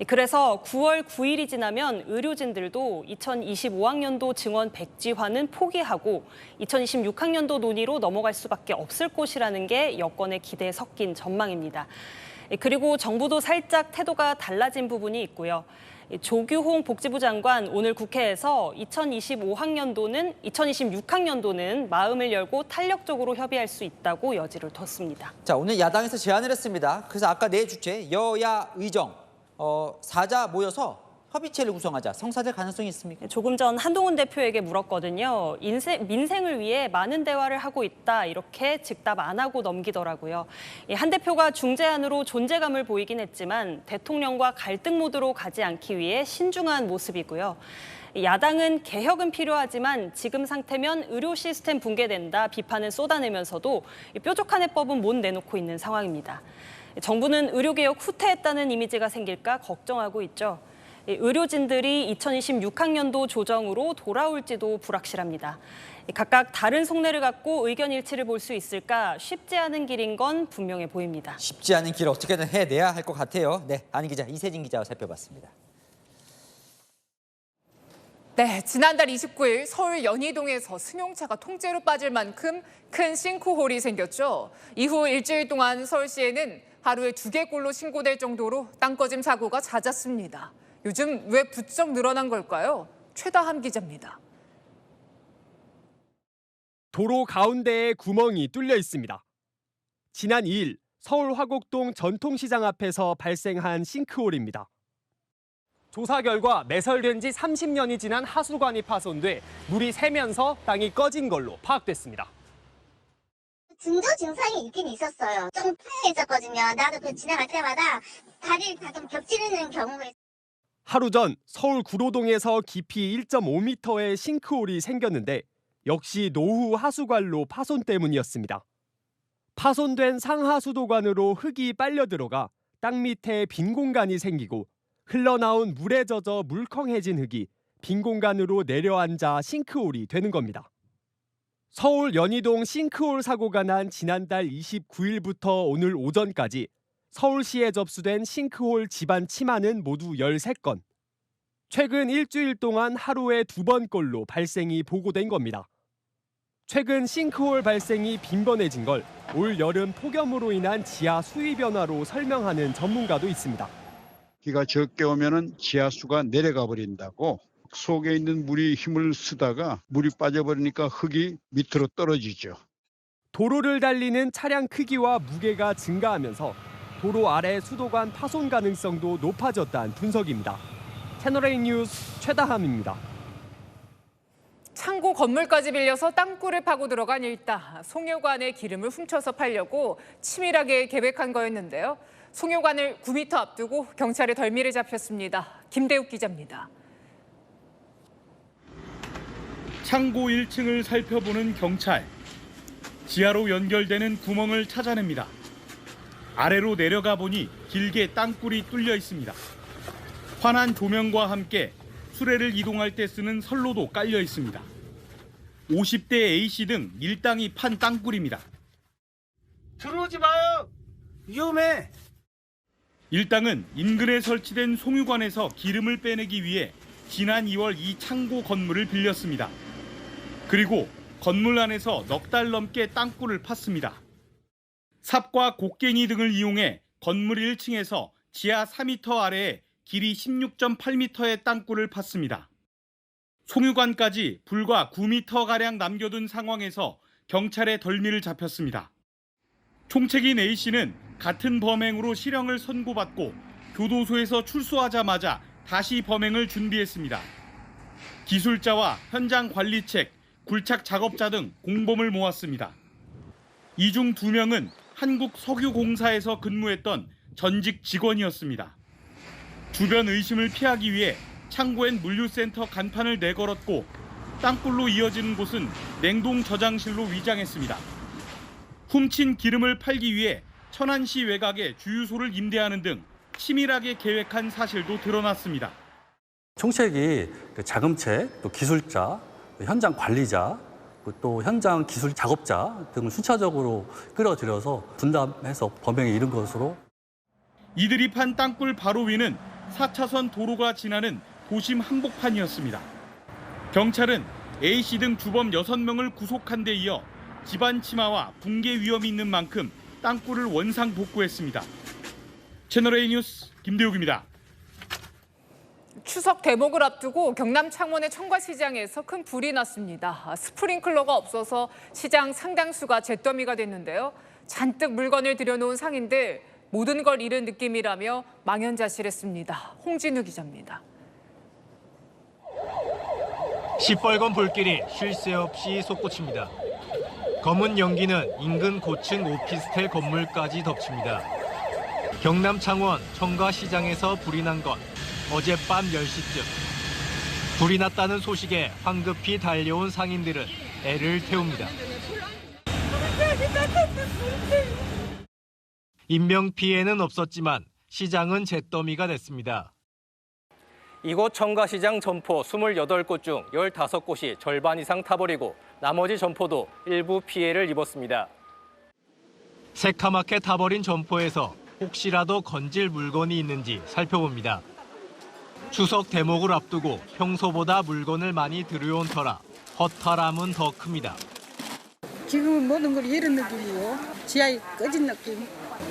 그래서 9월 9일이 지나면 의료진들도 2025학년도 증원 백지화는 포기하고 2026학년도 논의로 넘어갈 수밖에 없을 것이라는 게 여권의 기대에 섞인 전망입니다. 그리고 정부도 살짝 태도가 달라진 부분이 있고요. 조규홍 복지부 장관 오늘 국회에서 2026학년도는 마음을 열고 탄력적으로 협의할 수 있다고 여지를 뒀습니다. 자, 오늘 야당에서 제안을 했습니다. 그래서 아까 내 주체 여야 의정 사자 모여서 협의체를 구성하자. 성사될 가능성이 있습니까? 조금 전 한동훈 대표에게 물었거든요. 민생을 위해 많은 대화를 하고 있다. 이렇게 즉답 안 하고 넘기더라고요. 한 대표가 중재안으로 존재감을 보이긴 했지만 대통령과 갈등 모드로 가지 않기 위해 신중한 모습이고요. 야당은 개혁은 필요하지만 지금 상태면 의료 시스템 붕괴된다 비판을 쏟아내면서도 뾰족한 해법은 못 내놓고 있는 상황입니다. 정부는 의료개혁 후퇴했다는 이미지가 생길까 걱정하고 있죠. 의료진들이 2026학년도 조정으로 돌아올지도 불확실합니다. 각각 다른 속내를 갖고 의견 일치를 볼 수 있을까 쉽지 않은 길인 건 분명해 보입니다. 쉽지 않은 길을 어떻게든 해내야 할 것 같아요. 네, 안희 기자, 이세진 기자와 살펴봤습니다. 네, 지난달 29일 서울 연희동에서 승용차가 통째로 빠질 만큼 큰 싱크홀이 생겼죠. 이후 일주일 동안 서울시에는 하루에 2개꼴로 신고될 정도로 땅꺼짐 사고가 잦았습니다. 요즘 왜 부쩍 늘어난 걸까요? 최다함 기자입니다. 도로 가운데에 구멍이 뚫려 있습니다. 지난 2일 서울 화곡동 전통시장 앞에서 발생한 싱크홀입니다. 조사 결과 매설된 지 30년이 지난 하수관이 파손돼 물이 새면서 땅이 꺼진 걸로 파악됐습니다. 증조 증상이 있긴 있었어요. 좀 불안했었거든요. 나도 그 지나갈 때마다 다리를 좀 겹치는 경우가 있어요. 하루 전 서울 구로동에서 깊이 1.5m의 싱크홀이 생겼는데 역시 노후 하수관로 파손 때문이었습니다. 파손된 상하수도관으로 흙이 빨려 들어가 땅 밑에 빈 공간이 생기고 흘러나온 물에 젖어 물컹해진 흙이 빈 공간으로 내려앉아 싱크홀이 되는 겁니다. 서울 연희동 싱크홀 사고가 난 지난달 29일부터 오늘 오전까지 서울시에 접수된 싱크홀 집안 침하는 모두 13건. 최근 일주일 동안 하루에 2번꼴로 발생이 보고된 겁니다. 최근 싱크홀 발생이 빈번해진 걸 올 여름 폭염으로 인한 지하 수위 변화로 설명하는 전문가도 있습니다. 비가 적게 오면은 지하수가 내려가 버린다고 속에 있는 물이 힘을 쓰다가 물이 빠져버리니까 흙이 밑으로 떨어지죠. 도로를 달리는 차량 크기와 무게가 증가하면서 도로 아래 수도관 파손 가능성도 높아졌다는 분석입니다. 채널A 뉴스 최다함입니다. 창고 건물까지 빌려서 땅굴을 파고 들어간 일다. 송유관에 기름을 훔쳐서 팔려고 치밀하게 계획한 거였는데요. 송유관을 9m 앞두고 경찰에 덜미를 잡혔습니다. 김대욱 기자입니다. 창고 1층을 살펴보는 경찰. 지하로 연결되는 구멍을 찾아냅니다. 아래로 내려가 보니 길게 땅굴이 뚫려 있습니다. 환한 조명과 함께 수레를 이동할 때 쓰는 선로도 깔려 있습니다. 50대 A씨 등 일당이 판 땅굴입니다. 들어오지 마요. 위험해. 일당은 인근에 설치된 송유관에서 기름을 빼내기 위해 지난 2월 이 창고 건물을 빌렸습니다. 그리고 건물 안에서 넉 달 넘게 땅굴을 팠습니다. 삽과 곡괭이 등을 이용해 건물 1층에서 지하 4m 아래에 길이 16.8m의 땅굴을 팠습니다. 송유관까지 불과 9m가량 남겨둔 상황에서 경찰에 덜미를 잡혔습니다. 총책인 A씨는 같은 범행으로 실형을 선고받고 교도소에서 출소하자마자 다시 범행을 준비했습니다. 기술자와 현장 관리책, 굴착 작업자 등 공범을 모았습니다. 이 중 2명은 한국석유공사에서 근무했던 전직 직원이었습니다. 주변 의심을 피하기 위해 창고엔 물류센터 간판을 내걸었고 땅굴로 이어지는 곳은 냉동 저장실로 위장했습니다. 훔친 기름을 팔기 위해 천안시 외곽에 주유소를 임대하는 등 치밀하게 계획한 사실도 드러났습니다. 총책이 자금책, 또 기술자, 현장 관리자, 또 현장 기술 작업자 등을 순차적으로 끌어들여서 분담해서 범행에 이른 것으로. 이들이 판 땅굴 바로 위는 4차선 도로가 지나는 도심 한복판이었습니다. 경찰은 A씨 등 주범 6명을 구속한 데 이어 집안 침하와 붕괴 위험이 있는 만큼 땅굴을 원상 복구했습니다. 채널A 뉴스 김대욱입니다. 추석 대목을 앞두고 경남 창원의 청과시장에서 큰 불이 났습니다. 스프링클러가 없어서 시장 상당수가 잿더미가 됐는데요. 잔뜩 물건을 들여놓은 상인들 모든 걸 잃은 느낌이라며 망연자실했습니다. 홍진우 기자입니다. 시뻘건 불길이 쉴 새 없이 솟구칩니다. 검은 연기는 인근 고층 오피스텔 건물까지 덮칩니다. 경남 창원 청과시장에서 불이 난 건 어젯밤 10시쯤. 불이 났다는 소식에 황급히 달려온 상인들은 애를 태웁니다. 인명피해는 없었지만 시장은 잿더미가 됐습니다. 이곳 청과시장 점포 28곳 중 15곳이 절반 이상 타버리고 나머지 점포도 일부 피해를 입었습니다. 새카맣게 타버린 점포에서 혹시라도 건질 물건이 있는지 살펴봅니다. 추석 대목을 앞두고 평소보다 물건을 많이 들여온 터라 허탈함은 더 큽니다. 지금은 모든 걸 잃은 느낌이고 지하에 꺼진 느낌.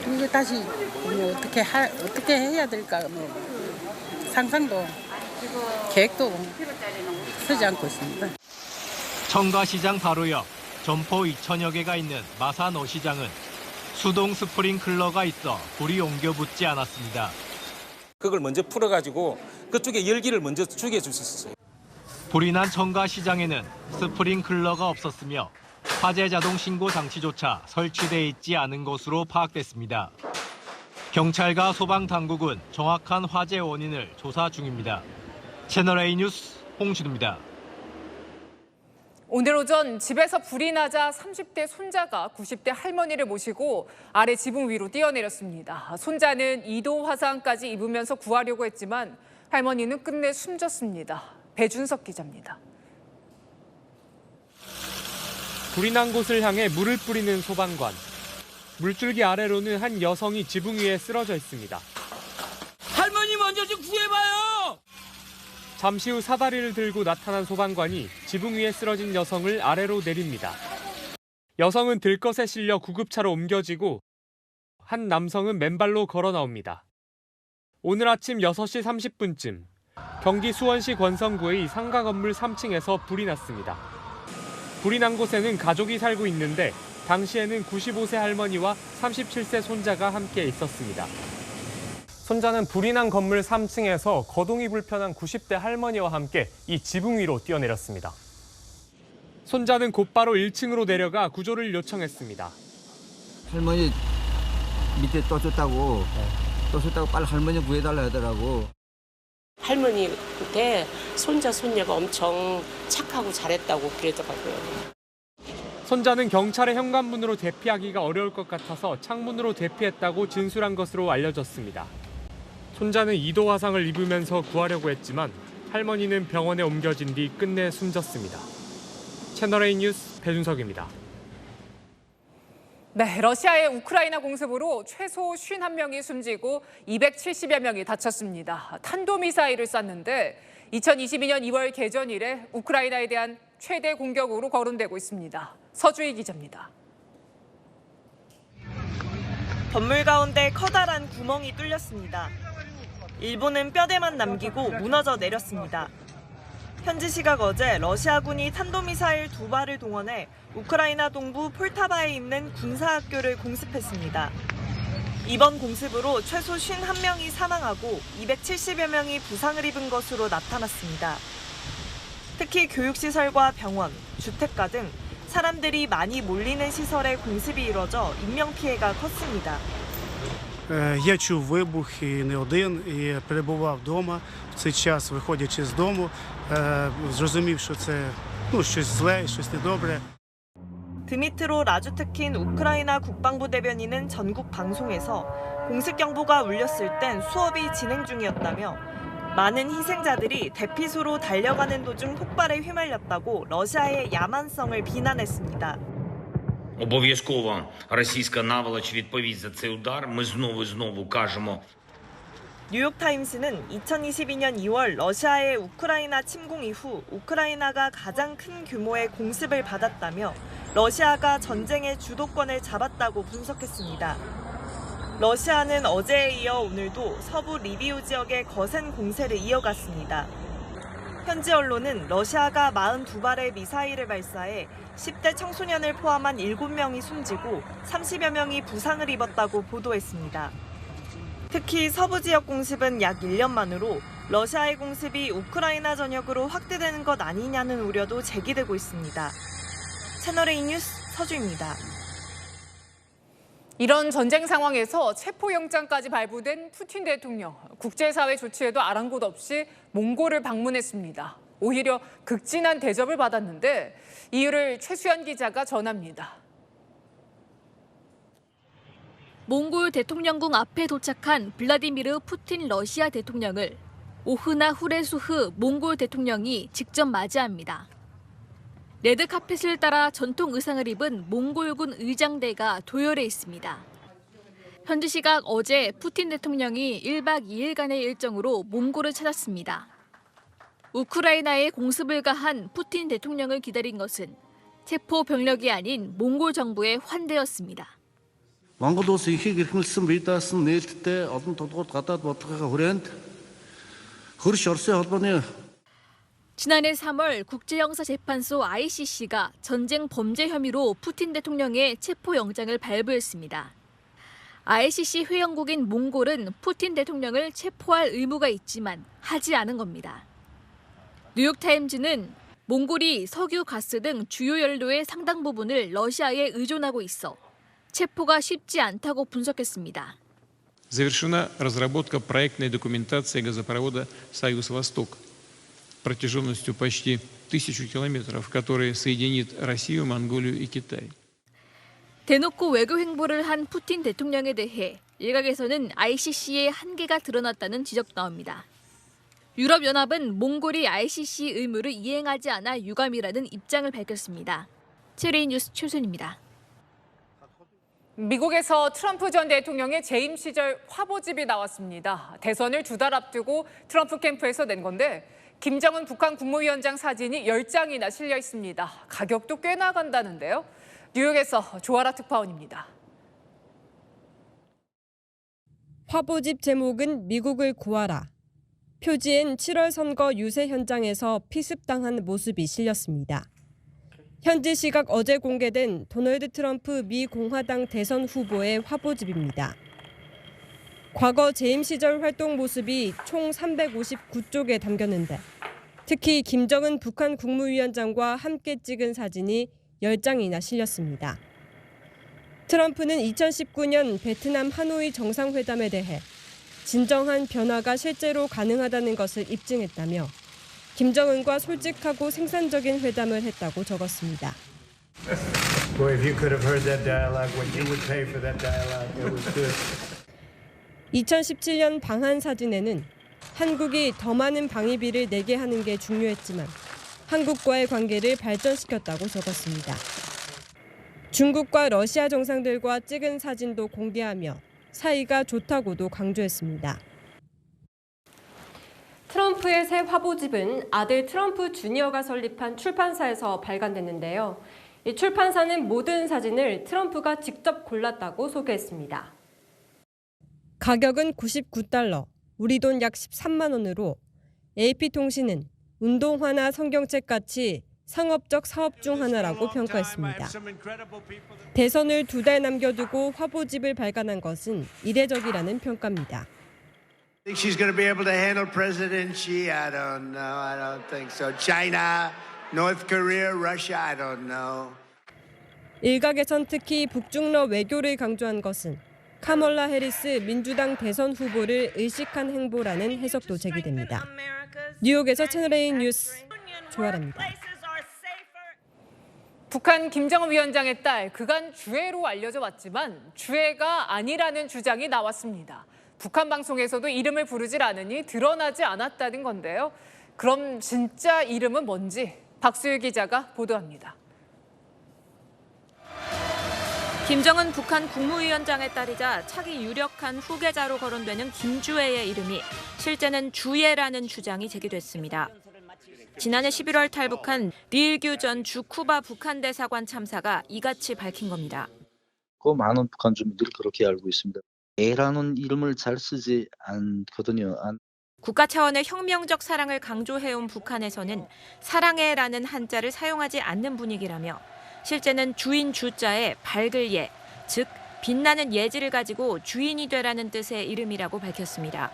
이거 다시 뭐 어떻게 해야 될까 뭐 상상도 계획도 서지 않고 있습니다. 청과시장 바로 옆 점포 2,000여 개가 있는 마산 어시장은 수동 스프링클러가 있어 불이 옮겨 붙지 않았습니다. 그걸 먼저 풀어가지고 그쪽에 열기를 먼저 주게 해줄 수 있었어요. 불이 난 청과시장에는 스프링클러가 없었으며 화재 자동 신고 장치조차 설치돼 있지 않은 것으로 파악됐습니다. 경찰과 소방당국은 정확한 화재 원인을 조사 중입니다. 채널A 뉴스 홍진우입니다. 오늘 오전 집에서 불이 나자 30대 손자가 90대 할머니를 모시고 아래 지붕 위로 뛰어내렸습니다. 손자는 2도 화상까지 입으면서 구하려고 했지만 할머니는 끝내 숨졌습니다. 배준석 기자입니다. 불이 난 곳을 향해 물을 뿌리는 소방관. 물줄기 아래로는 한 여성이 지붕 위에 쓰러져 있습니다. 할머니 먼저 좀 구해봐요! 잠시 후 사다리를 들고 나타난 소방관이 지붕 위에 쓰러진 여성을 아래로 내립니다. 여성은 들것에 실려 구급차로 옮겨지고 한 남성은 맨발로 걸어 나옵니다. 오늘 아침 6시 30분쯤 경기 수원시 권성구의 상가 건물 3층에서 불이 났습니다. 불이 난 곳에는 가족이 살고 있는데 당시에는 95세 할머니와 37세 손자가 함께 있었습니다. 손자는 불이 난 건물 3층에서 거동이 불편한 90대 할머니와 함께 이 지붕 위로 뛰어내렸습니다. 손자는 곧바로 1층으로 내려가 구조를 요청했습니다. 할머니 밑에 떠줬다고 빨리 할머니 구해달라 하더라고. 할머니한테 손자 손녀가 엄청 착하고 잘했다고 그러더라고요. 손자는 경찰의 현관문으로 대피하기가 어려울 것 같아서 창문으로 대피했다고 진술한 것으로 알려졌습니다. 손자는 2도 화상을 입으면서 구하려고 했지만 할머니는 병원에 옮겨진 뒤 끝내 숨졌습니다. 채널A 뉴스 배준석입니다. 네, 러시아의 우크라이나 공습으로 최소 51명이 숨지고 270여 명이 다쳤습니다. 탄도미사일을 쐈는데 2022년 2월 개전 이래 우크라이나에 대한 최대 공격으로 거론되고 있습니다. 서주희 기자입니다. 건물 가운데 커다란 구멍이 뚫렸습니다. 일부는 뼈대만 남기고 무너져 내렸습니다. 현지 시각 어제 러시아군이 탄도미사일 2발을 동원해 우크라이나 동부 폴타바에 있는 군사학교를 공습했습니다. 이번 공습으로 최소 51명이 사망하고 270여 명이 부상을 입은 것으로 나타났습니다. 특히 교육시설과 병원, 주택가 등 사람들이 많이 몰리는 시설에 공습이 이뤄져 인명피해가 컸습니다. Я чув вибух і не один, і перебував вдома. В цей час, виходячи з дому, зрозумів, що це щось зле, щось недобре. 드미트로 라주트킨 우크라이나 국방부 대변인은 전국 방송에서 공습 경보가 울렸을 땐 수업이 진행 중이었다며 많은 희생자들이 대피소로 달려가는 도중 폭발에 휘말렸다고 러시아의 야만성을 비난했습니다. Обов'язково російська наволоч відповість за цей удар. Ми знову кажемо. 뉴욕타임스는 2022년 2월 러시아의 우크라이나 침공 이후 우크라이나가 가장 큰 규모의 공습을 받았다며 러시아가 전쟁의 주도권을 잡았다고 분석했습니다. 러시아는 어제에 이어 오늘도 서부 리비우 지역에 거센 공세를 이어갔습니다. 현지 언론은 러시아가 42발의 미사일을 발사해 10대 청소년을 포함한 7명이 숨지고 30여 명이 부상을 입었다고 보도했습니다. 특히 서부 지역 공습은 약 1년 만으로 러시아의 공습이 우크라이나 전역으로 확대되는 것 아니냐는 우려도 제기되고 있습니다. 채널A 뉴스 서주입니다. 이런 전쟁 상황에서 체포영장까지 발부된 푸틴 대통령. 국제사회 조치에도 아랑곳 없이 몽골을 방문했습니다. 오히려 극진한 대접을 받았는데 이유를 최수연 기자가 전합니다. 몽골 대통령궁 앞에 도착한 블라디미르 푸틴 러시아 대통령을 오흐나 후레수흐 몽골 대통령이 직접 맞이합니다. 레드카펫을 따라 전통 의상을 입은 몽골군 의장대가 도열해 있습니다. 현지 시각 어제 푸틴 대통령이 1박 2일간의 일정으로 몽골을 찾았습니다. 우크라이나에 공습을 가한 푸틴 대통령을 기다린 것은 체포 병력이 아닌 몽골 정부의 환대였습니다. Монгол улс ихийг эрхэмлсэн бие даасан нээлттэй олон толгойд гадаад бодлогын хүрээнд хөрш Оросын холбооны 지난해 3월 국제형사재판소 ICC가 전쟁 범죄 혐의로 푸틴 대통령의 체포영장을 발부했습니다. ICC 회원국인 몽골은 푸틴 대통령을 체포할 의무가 있지만 하지 않은 겁니다. 뉴욕타임즈는 몽골이 석유, 가스 등 주요 연료의 상당 부분을 러시아에 의존하고 있어 체포가 쉽지 않다고 분석했습니다. Завершена разработка проектной документации газопровода «Союз-Восток» протяженностью почти 1000 километров, который соединит Россию, Монголию и Китай. 대놓고 외교 행보를 한 푸틴 대통령에 대해 일각에서는 ICC의 한계가 드러났다는 지적도 나옵니다. 유럽연합은 몽골이 ICC 의무를 이행하지 않아 유감이라는 입장을 밝혔습니다. 채널A 뉴스 최순입니다. 미국에서 트럼프 전 대통령의 재임 시절 화보집이 나왔습니다. 대선을 2달 앞두고 트럼프 캠프에서 낸 건데 김정은 북한 국무위원장 사진이 10장이나 실려 있습니다. 가격도 꽤 나간다는데요. 뉴욕에서 조아라 특파원입니다. 화보집 제목은 미국을 구하라. 표지엔 7월 선거 유세 현장에서 피습당한 모습이 실렸습니다. 현지 시각 어제 공개된 도널드 트럼프 미 공화당 대선 후보의 화보집입니다. 과거 재임 시절 활동 모습이 총 359쪽에 담겼는데 특히 김정은 북한 국무위원장과 함께 찍은 사진이 10장이나 실렸습니다. 트럼프는 2019년 베트남 하노이 정상회담에 대해 진정한 변화가 실제로 가능하다는 것을 입증했다며 김정은과 솔직하고 생산적인 회담을 했다고 적었습니다. 2017년 방한 사진에는 한국이 더 많은 방위비를 내게 하는 게 중요했지만 한국과의 관계를 발전시켰다고 적었습니다. 중국과 러시아 정상들과 찍은 사진도 공개하며 사이가 좋다고도 강조했습니다. 트럼프의 새 화보집은 아들 트럼프 주니어가 설립한 출판사에서 발간됐는데요. 이 출판사는 모든 사진을 트럼프가 직접 골랐다고 소개했습니다. 가격은 $99, 우리 돈 약 13만 원으로 AP통신은 운동화나 성경책 같이 상업적 사업 중 하나라고 평가했습니다. 대선을 2달 남겨두고 화보집을 발간한 것은 이례적이라는 평가입니다. Think she's going to be able to handle President Xi? I don't know. I don't think so. China, North Korea, Russia, I don't know. 일각에선 특히 북중러 외교를 강조한 것은 카멀라 해리스 민주당 대선 후보를 의식한 행보라는 해석도 제기됩니다. 뉴욕에서 채널A 뉴스 조아라입니다. 북한 김정은 위원장의 딸, 그간 주애로 알려져 왔지만 주애가 아니라는 주장이 나왔습니다. 북한 방송에서도 이름을 부르질 않으니 드러나지 않았다는 건데요. 그럼 진짜 이름은 뭔지 박수일 기자가 보도합니다. 김정은 북한 국무위원장에 따르자 차기 유력한 후계자로 거론되는 김주애의 이름이 실제는 주예라는 주장이 제기됐습니다. 지난해 11월 탈북한 리일규 전 주쿠바 북한 대사관 참사가 이같이 밝힌 겁니다. 많은 북한 주민들이 그렇게 알고 있습니다. 애라는 이름을 잘 쓰지 않거든요. 국가 차원의 혁명적 사랑을 강조해온 북한에서는 사랑해라는 한자를 사용하지 않는 분위기라며 실제는 주인 주자에 밝을 예, 즉 빛나는 예지를 가지고 주인이 되라는 뜻의 이름이라고 밝혔습니다.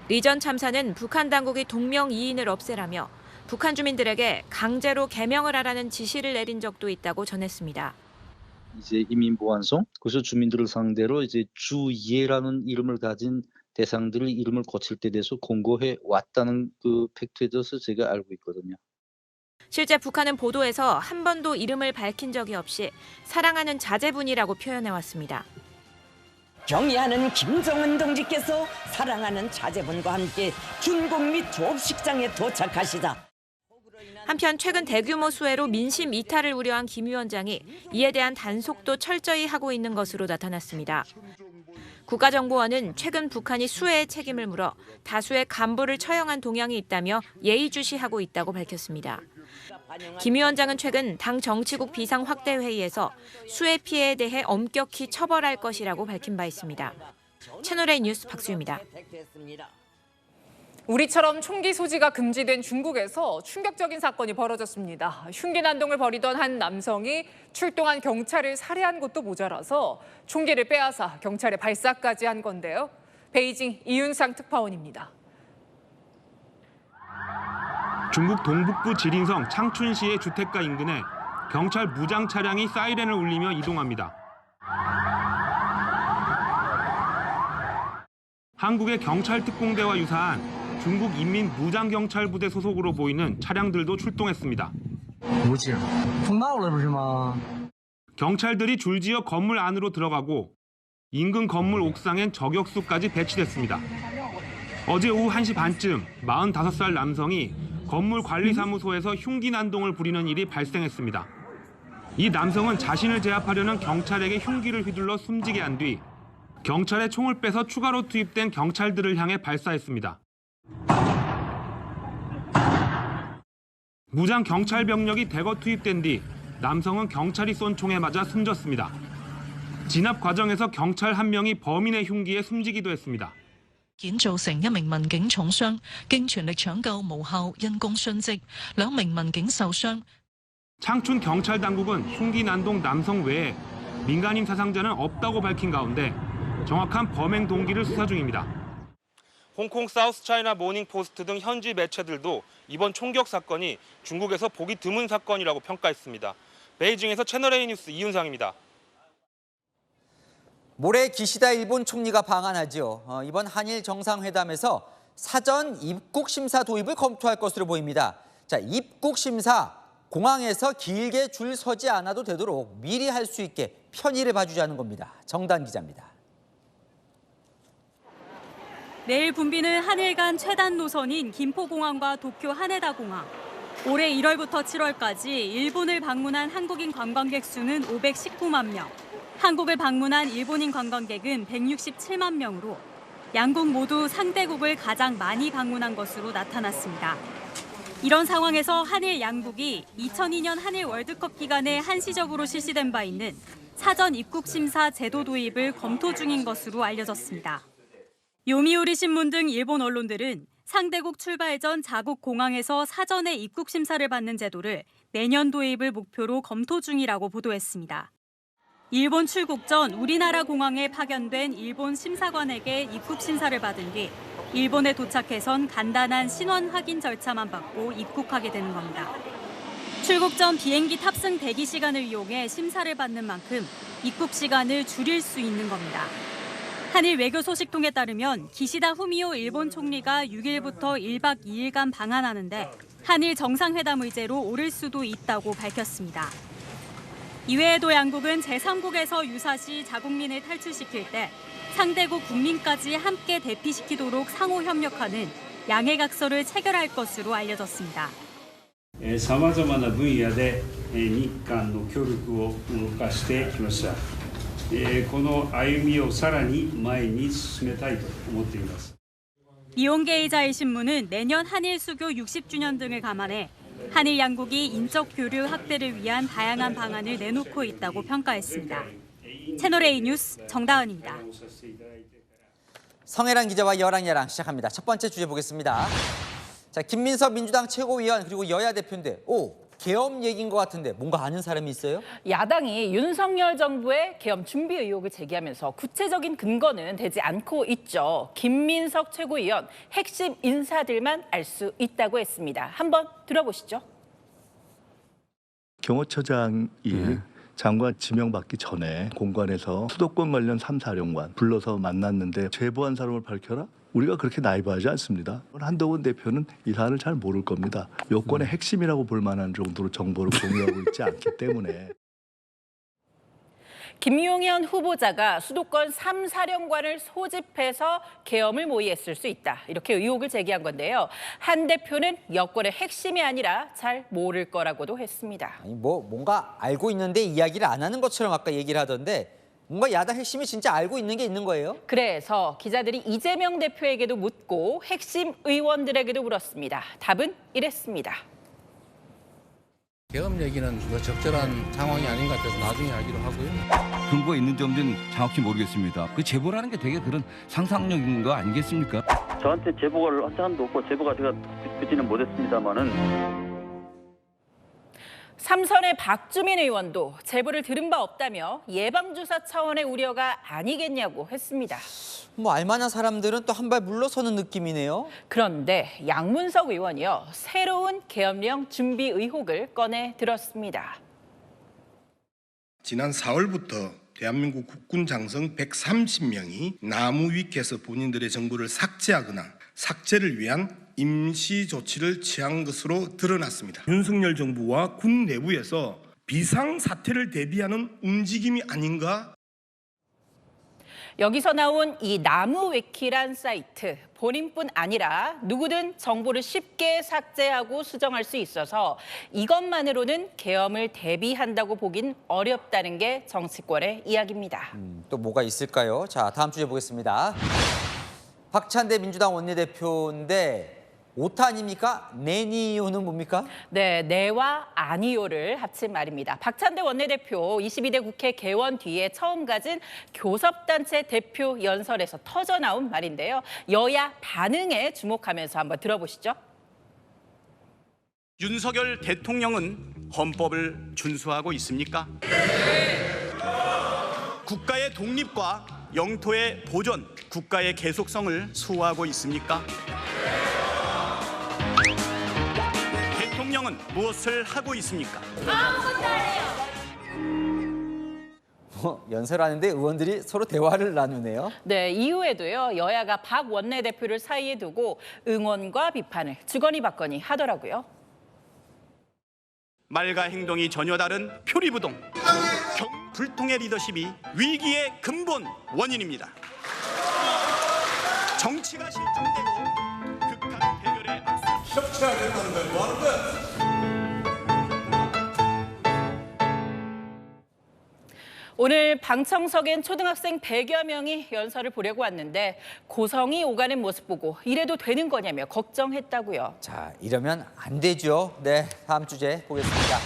리 전 참사는 북한 당국이 동명이인을 없애라며 북한 주민들에게 강제로 개명을 하라는 지시를 내린 적도 있다고 전했습니다. 이제 이민보안성, 그래서 주민들을 상대로 이제 주예라는 이름을 가진 대상들의 이름을 고칠 때 대해서 공고해 왔다는 그 팩트에 대해서 제가 알고 있거든요. 실제 북한은 보도에서 한 번도 이름을 밝힌 적이 없이 사랑하는 자제분이라고 표현해왔습니다. 경의하는 김정은 동지께서 사랑하는 자제분과 함께 중국 및 조업식장에 도착하시다. 한편 최근 대규모 수해로 민심 이탈을 우려한 김 위원장이 이에 대한 단속도 철저히 하고 있는 것으로 나타났습니다. 국가정보원은 최근 북한이 수해의 책임을 물어 다수의 간부를 처형한 동향이 있다며 예의주시하고 있다고 밝혔습니다. 김 위원장은 최근 당 정치국 비상확대회의에서 수해 피해에 대해 엄격히 처벌할 것이라고 밝힌 바 있습니다. 채널A 뉴스 박수유입니다. 우리처럼 총기 소지가 금지된 중국에서 충격적인 사건이 벌어졌습니다. 흉기 난동을 벌이던 한 남성이 출동한 경찰을 살해한 것도 모자라서 총기를 빼앗아 경찰에 발사까지 한 건데요. 베이징 이윤상 특파원입니다. 중국 동북부 지린성 창춘시의 주택가 인근에 경찰 무장 차량이 사이렌을 울리며 이동합니다. 한국의 경찰 특공대와 유사한 중국 인민 무장경찰부대 소속으로 보이는 차량들도 출동했습니다. 경찰들이 줄지어 건물 안으로 들어가고 인근 건물 옥상엔 저격수까지 배치됐습니다. 어제 오후 1시 반쯤 45살 남성이 건물 관리사무소에서 흉기 난동을 부리는 일이 발생했습니다. 이 남성은 자신을 제압하려는 경찰에게 흉기를 휘둘러 숨지게 한 뒤 경찰에 총을 빼서 추가로 투입된 경찰들을 향해 발사했습니다. 무장 경찰 병력이 대거 투입된 뒤 남성은 경찰이 쏜 총에 맞아 숨졌습니다. 진압 과정에서 경찰 한 명이 범인의 흉기에 숨지기도 했습니다. 造成1名民警重傷，經全力搶救無效，因公殉職，2名民警受傷。 창춘 경찰 당국은 흉기 난동 남성 외에 민간인 사상자는 없다고 밝힌 가운데 정확한 범행 동기를 수사 중입니다. 홍콩 사우스차이나 모닝포스트 등 현지 매체들도 이번 총격 사건이 중국에서 보기 드문 사건이라고 평가했습니다. 베이징에서 채널A 뉴스 이윤상입니다. 모레 기시다 일본 총리가 방한하죠. 이번 한일 정상회담에서 사전 입국 심사 도입을 검토할 것으로 보입니다. 자, 입국 심사 공항에서 길게 줄 서지 않아도 되도록 미리 할 수 있게 편의를 봐주자는 겁니다. 정단 기자입니다. 내일 붐비는 한일 간 최단 노선인 김포공항과 도쿄 하네다공항. 올해 1월부터 7월까지 일본을 방문한 한국인 관광객 수는 519만 명. 한국을 방문한 일본인 관광객은 167만 명으로 양국 모두 상대국을 가장 많이 방문한 것으로 나타났습니다. 이런 상황에서 한일 양국이 2002년 한일 월드컵 기간에 한시적으로 실시된 바 있는 사전 입국 심사 제도 도입을 검토 중인 것으로 알려졌습니다. 요미우리 신문 등 일본 언론들은 상대국 출발 전 자국 공항에서 사전에 입국 심사를 받는 제도를 내년 도입을 목표로 검토 중이라고 보도했습니다. 일본 출국 전 우리나라 공항에 파견된 일본 심사관에게 입국 심사를 받은 뒤 일본에 도착해선 간단한 신원 확인 절차만 받고 입국하게 되는 겁니다. 출국 전 비행기 탑승 대기 시간을 이용해 심사를 받는 만큼 입국 시간을 줄일 수 있는 겁니다. 한일 외교 소식통에 따르면 기시다 후미오 일본 총리가 6일부터 1박 2일간 방한하는데 한일 정상회담 의제로 오를 수도 있다고 밝혔습니다. 이외에도 양국은 제3국에서 유사시 자국민을 탈출시킬 때 상대국 국민까지 함께 대피시키도록 상호 협력하는 양해각서를 체결할 것으로 알려졌습니다. 様々な分野で日韓の協力を動かしてきました。この歩みをさらに前に進めたいと思っています。 이온게이자의 신문은 내년 한일 수교 60주년 등을 감안해 한일 양국이 인적 교류 확대를 위한 다양한 방안을 내놓고 있다고 평가했습니다. 채널A 뉴스 정다은입니다. 성혜란 기자와 여랑야랑 시작합니다. 첫 번째 주제 보겠습니다. 자, 김민석 민주당 최고위원 그리고 여야 대표인데 계엄 얘기인 것 같은데 뭔가 아는 사람이 있어요? 야당이 윤석열 정부의 계엄 준비 의혹을 제기하면서 구체적인 근거는 되지 않고 있죠. 김민석 최고위원 핵심 인사들만 알 수 있다고 했습니다. 한번 들어보시죠. 경호처장이 장관 지명받기 전에 공관에서 수도권 관련 3사령관 불러서 만났는데 제보한 사람을 밝혀라? 우리가 그렇게 나이브하지 않습니다. 한동훈 대표는 이 사안을 잘 모를 겁니다. 여권의 핵심이라고 볼 만한 정도로 정보를 공유하고 있지 않기 때문에. 김용현 후보자가 수도권 3사령관을 소집해서 계엄을 모의했을 수 있다. 이렇게 의혹을 제기한 건데요. 한 대표는 여권의 핵심이 아니라 잘 모를 거라고도 했습니다. 아니 뭔가 알고 있는데 이야기를 안 하는 것처럼 아까 얘기를 하던데 뭔가 야당 핵심이 진짜 알고 있는 게 있는 거예요? 그래서 기자들이 이재명 대표에게도 묻고 핵심 의원들에게도 물었습니다. 답은 이랬습니다. 계엄 얘기는 적절한 상황이 아닌 것 같아서 나중에 하기로 하고요. 근거가 있는지 없는지는 정확히 모르겠습니다. 그 제보라는 게 되게 그런 상상력인 거 아니겠습니까? 저한테 제보를 한 사람도 없고 제보가 제가 듣지는 못했습니다만은. 삼선의 박주민 의원도 제보를 들은 바 없다며 예방주사 차원의 우려가 아니겠냐고 했습니다. 알만한 사람들은 또 한 발 물러서는 느낌이네요. 그런데 양문석 의원이요. 새로운 계엄령 준비 의혹을 꺼내 들었습니다. 지난 4월부터 대한민국 국군 장성 130명이 나무 위키에서 본인들의 정보를 삭제하거나 삭제를 위한 임시 조치를 취한 것으로 드러났습니다. 윤석열 정부와 군 내부에서 비상사태를 대비하는 움직임이 아닌가? 여기서 나온 이 나무위키란 사이트, 본인뿐 아니라 누구든 정보를 쉽게 삭제하고 수정할 수 있어서 이것만으로는 계엄을 대비한다고 보긴 어렵다는 게 정치권의 이야기입니다. 또 뭐가 있을까요? 자, 다음 주제 보겠습니다. 박찬대 민주당 원내대표인데 오타 아닙니까? 내니요는 뭡니까? 네, 네와 아니요를 합친 말입니다. 박찬대 원내대표 22대 국회 개원 뒤에 처음 가진 교섭단체 대표 연설에서 터져나온 말인데요. 여야 반응에 주목하면서 한번 들어보시죠. 윤석열 대통령은 헌법을 준수하고 있습니까? 국가의 독립과 영토의 보존, 국가의 계속성을 수호하고 있습니까? 대통령은 무엇을 하고 있습니까? 아무것도 안 해요. 연설하는데 의원들이 서로 대화를 나누네요. 네, 이후에도요. 여야가 박 원내대표를 사이에 두고 응원과 비판을 주거니 받거니 하더라고요. 말과 행동이 전혀 다른 표리부동, 불통의 리더십이 위기의 근본 원인입니다. 정치가 실종되고 극한 대결에 앞서 협치해야 된다는데 뭐 하는 거야? 오늘 방청석엔 초등학생 100여 명이 연설을 보려고 왔는데 고성이 오가는 모습 보고 이래도 되는 거냐며 걱정했다고요. 자, 이러면 안 되죠. 네, 다음 주제 보겠습니다.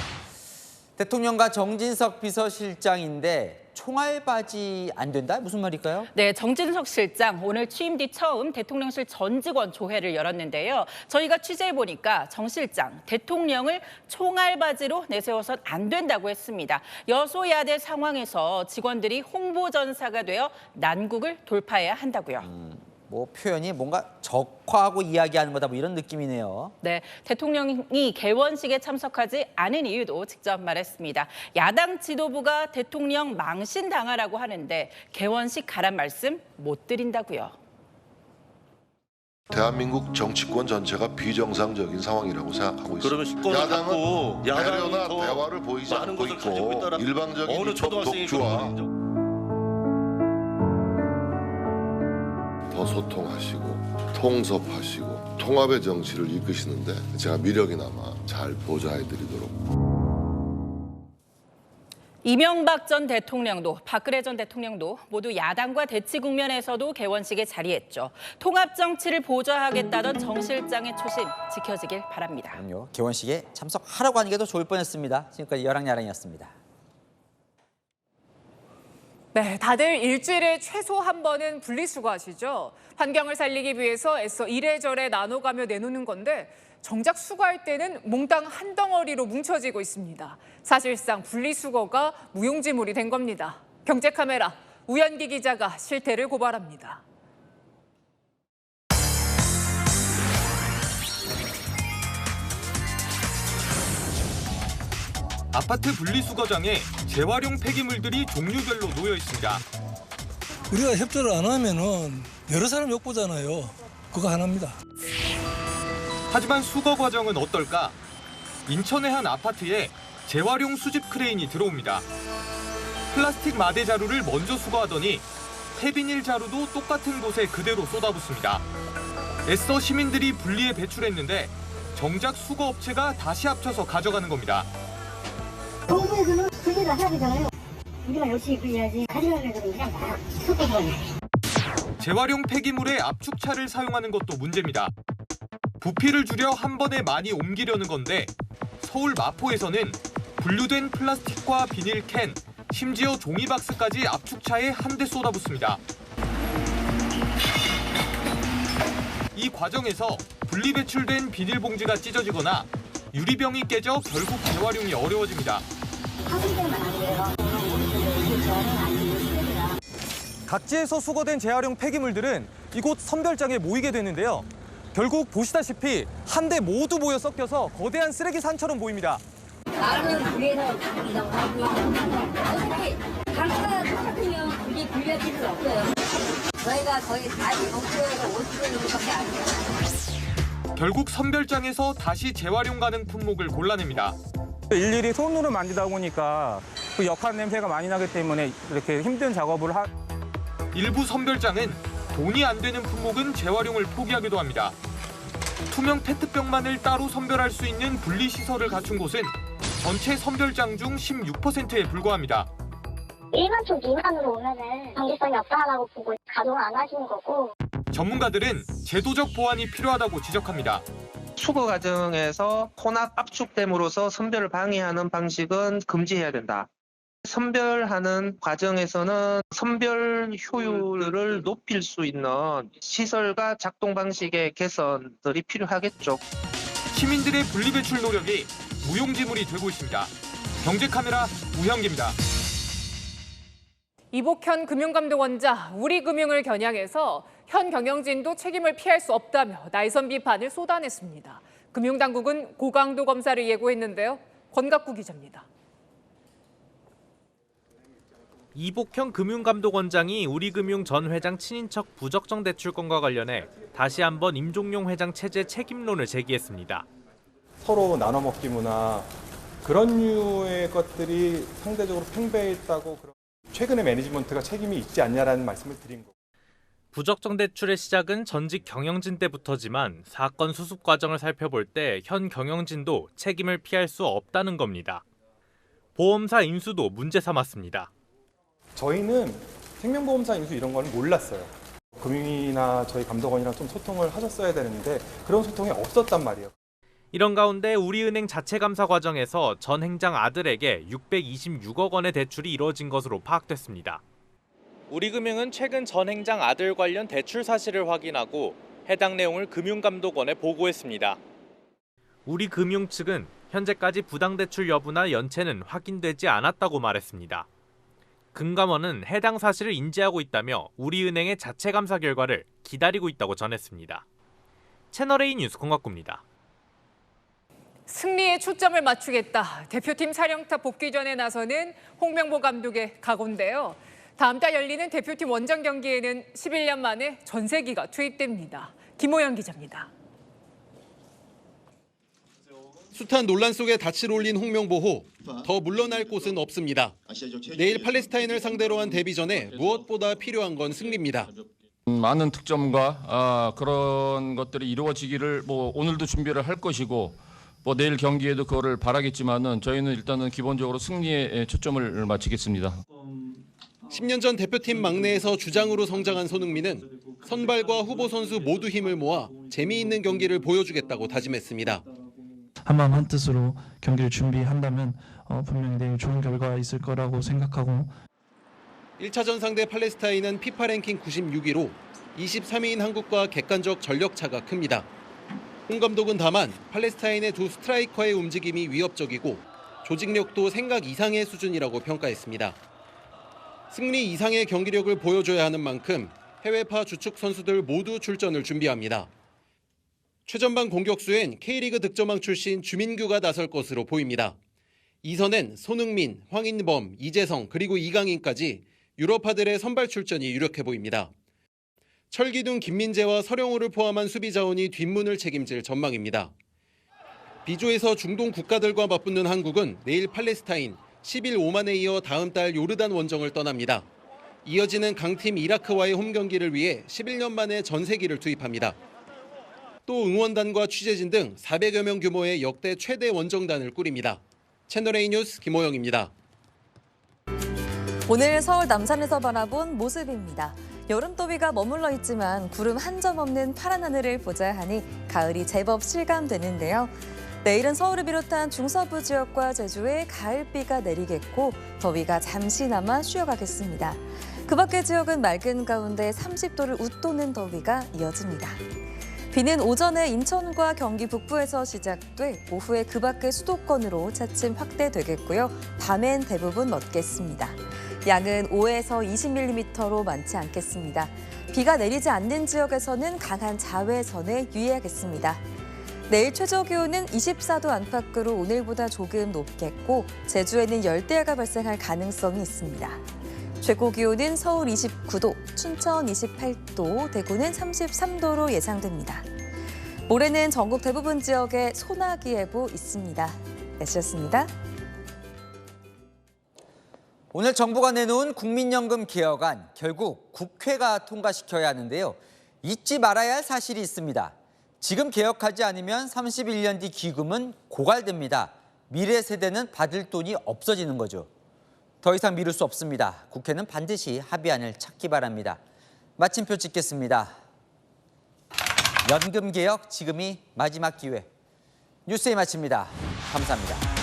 대통령과 정진석 비서실장인데 총알바지 안 된다? 무슨 말일까요? 네, 정진석 실장 오늘 취임 뒤 처음 대통령실 전 직원 조회를 열었는데요. 저희가 취재해보니까 정 실장 대통령을 총알바지로 내세워선 안 된다고 했습니다. 여소야대 상황에서 직원들이 홍보전사가 되어 난국을 돌파해야 한다고요. 표현이 뭔가 적화하고 이야기하는 거다 이런 느낌이네요. 네, 대통령이 개원식에 참석하지 않은 이유도 직접 말했습니다. 야당 지도부가 대통령 망신당하라고 하는데 개원식 가란 말씀 못 드린다고요. 대한민국 정치권 전체가 비정상적인 상황이라고 생각하고 있습니다. 야당은 배려나 대화를 보이지 않고 있고 일방적인 입법 독주와 더 소통하시고 통섭하시고 통합의 정치를 이끄시는데 제가 미력이나마 잘 보좌해드리도록. 이명박 전 대통령도 박근혜 전 대통령도 모두 야당과 대치 국면에서도 개원식에 자리했죠. 통합 정치를 보좌하겠다던 정 실장의 초심 지켜지길 바랍니다. 그럼요. 개원식에 참석하라고 하는 게 더 좋을 뻔했습니다. 지금까지 여랑야랑이었습니다. 네, 다들 일주일에 최소 한 번은 분리수거하시죠. 환경을 살리기 위해서 애써 이래저래 나눠가며 내놓는 건데 정작 수거할 때는 몽땅 한 덩어리로 뭉쳐지고 있습니다. 사실상 분리수거가 무용지물이 된 겁니다. 경제카메라 우현기 기자가 실태를 고발합니다. 아파트 분리수거장에 재활용 폐기물들이 종류별로 놓여 있습니다. 우리가 협조를 안 하면은 여러 사람 욕보잖아요. 그거 하나입니다. 하지만 수거 과정은 어떨까? 인천의 한 아파트에 재활용 수집 크레인이 들어옵니다. 플라스틱 마대 자루를 먼저 수거하더니 폐비닐 자루도 똑같은 곳에 그대로 쏟아붓습니다. 애써 시민들이 분리해 배출했는데 정작 수거업체가 다시 합쳐서 가져가는 겁니다. 정부에서는 분리를 해야 되잖아요. 우리가 열심히 분리해야지. 가져가는 애들은 그냥 다 섞어버려. 재활용 폐기물에 압축차를 사용하는 것도 문제입니다. 부피를 줄여 한 번에 많이 옮기려는 건데 서울 마포에서는 분류된 플라스틱과 비닐캔, 심지어 종이박스까지 압축차에 한데 쏟아붓습니다. 이 과정에서 분리배출된 비닐봉지가 찢어지거나 유리병이 깨져 결국 재활용이 어려워집니다. 각지에서 수거된 재활용 폐기물들은 이곳 선별장에 모이게 되는데요. 결국 보시다시피 한 대 모두 모여 섞여서 거대한 쓰레기 산처럼 보입니다. 나는 위에서 이동하고 어차피 강사가 똑같으면 그게 분리할 필요 없어요. 저희가 거의 45%에서 50%밖에 안 돼요. 결국 선별장에서 다시 재활용 가능 품목을 골라냅니다. 일일이 손으로 만지다 보니까 그 역한 냄새가 많이 나기 때문에 이렇게 힘든 작업을 일부 선별장은 돈이 안 되는 품목은 재활용을 포기하기도 합니다. 투명 페트병만을 따로 선별할 수 있는 분리시설을 갖춘 곳은 전체 선별장 중 16%에 불과합니다. 일반 쪽 미만으로 오면은 정기성이 없다라고 보고 가동을 안 하시는 거고. 전문가들은 제도적 보완이 필요하다고 지적합니다. 수거 과정에서 혼합 압축됨으로써 선별을 방해하는 방식은 금지해야 된다. 선별하는 과정에서는 선별 효율을 높일 수 있는 시설과 작동 방식의 개선들이 필요하겠죠. 시민들의 분리배출 노력이 무용지물이 되고 있습니다. 경제카메라 우현기입니다. 이복현 금융감독원장, 우리금융을 겨냥해서 현 경영진도 책임을 피할 수 없다며 날선 비판을 쏟아냈습니다. 금융당국은 고강도 검사를 예고했는데요. 권갑구 기자입니다. 이복현 금융감독원장이 우리금융 전 회장 친인척 부적정 대출 건과 관련해 다시 한번 임종용 회장 체제 책임론을 제기했습니다. 서로 나눠먹기 문화 그런 류의 것들이 상대적으로 팽배해 있다고 최근에 매니지먼트가 책임이 있지 않냐라는 말씀을 드린 거고. 부적정 대출의 시작은 전직 경영진 때부터지만 사건 수습 과정을 살펴볼 때 현 경영진도 책임을 피할 수 없다는 겁니다. 보험사 인수도 문제 삼았습니다. 저희는 생명보험사 인수 이런 거는 몰랐어요. 금융이나 저희 감독원이랑 좀 소통을 하셨어야 되는데 그런 소통이 없었단 말이에요. 이런 가운데 우리은행 자체 감사 과정에서 전 행장 아들에게 626억 원의 대출이 이루어진 것으로 파악됐습니다. 우리금융은 최근 전 행장 아들 관련 대출 사실을 확인하고 해당 내용을 금융감독원에 보고했습니다. 우리금융 측은 현재까지 부당대출 여부나 연체는 확인되지 않았다고 말했습니다. 금감원은 해당 사실을 인지하고 있다며 우리은행의 자체 감사 결과를 기다리고 있다고 전했습니다. 채널A 뉴스 권갑구입니다. 승리에 초점을 맞추겠다. 대표팀 촬영탑 복귀 전에 나서는 홍명보 감독의 각오인데요. 다음 달 열리는 대표팀 원정 경기에는 11년 만에 전세기가 투입됩니다. 김호영 기자입니다. 숱한 논란 속에 닻을 올린 홍명보호, 더 물러날 곳은 없습니다. 내일 팔레스타인을 상대로 한 데뷔전에 무엇보다 필요한 건 승리입니다. 많은 득점과 그런 것들이 이루어지기를 오늘도 준비를 할 것이고 뭐 내일 경기에도 그거를 바라겠지만은 저희는 일단은 기본적으로 승리에 초점을 맞추겠습니다. 10년 전 대표팀 막내에서 주장으로 성장한 손흥민은 선발과 후보 선수 모두 힘을 모아 재미있는 경기를 보여주겠다고 다짐했습니다. 한마음 한뜻으로 경기를 준비한다면 분명히 내일 좋은 결과가 있을 거라고 생각하고 1차전 상대 팔레스타인은 피파 랭킹 96위로 23위인 한국과 객관적 전력차가 큽니다. 홍 감독은 다만 팔레스타인의 두 스트라이커의 움직임이 위협적이고 조직력도 생각 이상의 수준이라고 평가했습니다. 승리 이상의 경기력을 보여줘야 하는 만큼 해외파 주축 선수들 모두 출전을 준비합니다. 최전방 공격수엔 K리그 득점왕 출신 주민규가 나설 것으로 보입니다. 2선엔 손흥민, 황인범, 이재성 그리고 이강인까지 유럽파들의 선발 출전이 유력해 보입니다. 철기둥 김민재와 서령우를 포함한 수비 자원이 뒷문을 책임질 전망입니다. B조에서 중동 국가들과 맞붙는 한국은 내일 팔레스타인, 10일 오만에 이어 다음 달 요르단 원정을 떠납니다. 이어지는 강팀 이라크와의 홈경기를 위해 11년 만에 전세기를 투입합니다. 또 응원단과 취재진 등 400여 명 규모의 역대 최대 원정단을 꾸립니다. 채널A 뉴스 김호영입니다. 오늘 서울 남산에서 바라본 모습입니다. 여름 더위가 머물러 있지만 구름 한 점 없는 파란 하늘을 보자 하니 가을이 제법 실감되는데요. 내일은 서울을 비롯한 중서부 지역과 제주에 가을비가 내리겠고 더위가 잠시나마 쉬어가겠습니다. 그 밖의 지역은 맑은 가운데 30도를 웃도는 더위가 이어집니다. 비는 오전에 인천과 경기 북부에서 시작돼 오후에 그 밖의 수도권으로 차츰 확대되겠고요. 밤엔 대부분 멎겠습니다. 양은 5에서 20mm로 많지 않겠습니다. 비가 내리지 않는 지역에서는 강한 자외선에 유의하겠습니다. 내일 최저 기온은 24도 안팎으로 오늘보다 조금 높겠고 제주에는 열대야가 발생할 가능성이 있습니다. 최고 기온은 서울 29도, 춘천 28도, 대구는 33도로 예상됩니다. 모레는 전국 대부분 지역에 소나기 예보 있습니다. 날씨였습니다. 오늘 정부가 내놓은 국민연금 개혁안 결국 국회가 통과시켜야 하는데요. 잊지 말아야 할 사실이 있습니다. 지금 개혁하지 않으면 31년 뒤 기금은 고갈됩니다. 미래 세대는 받을 돈이 없어지는 거죠. 더 이상 미룰 수 없습니다. 국회는 반드시 합의안을 찾기 바랍니다. 마침표 찍겠습니다. 연금 개혁 지금이 마지막 기회. 뉴스에 마칩니다. 감사합니다.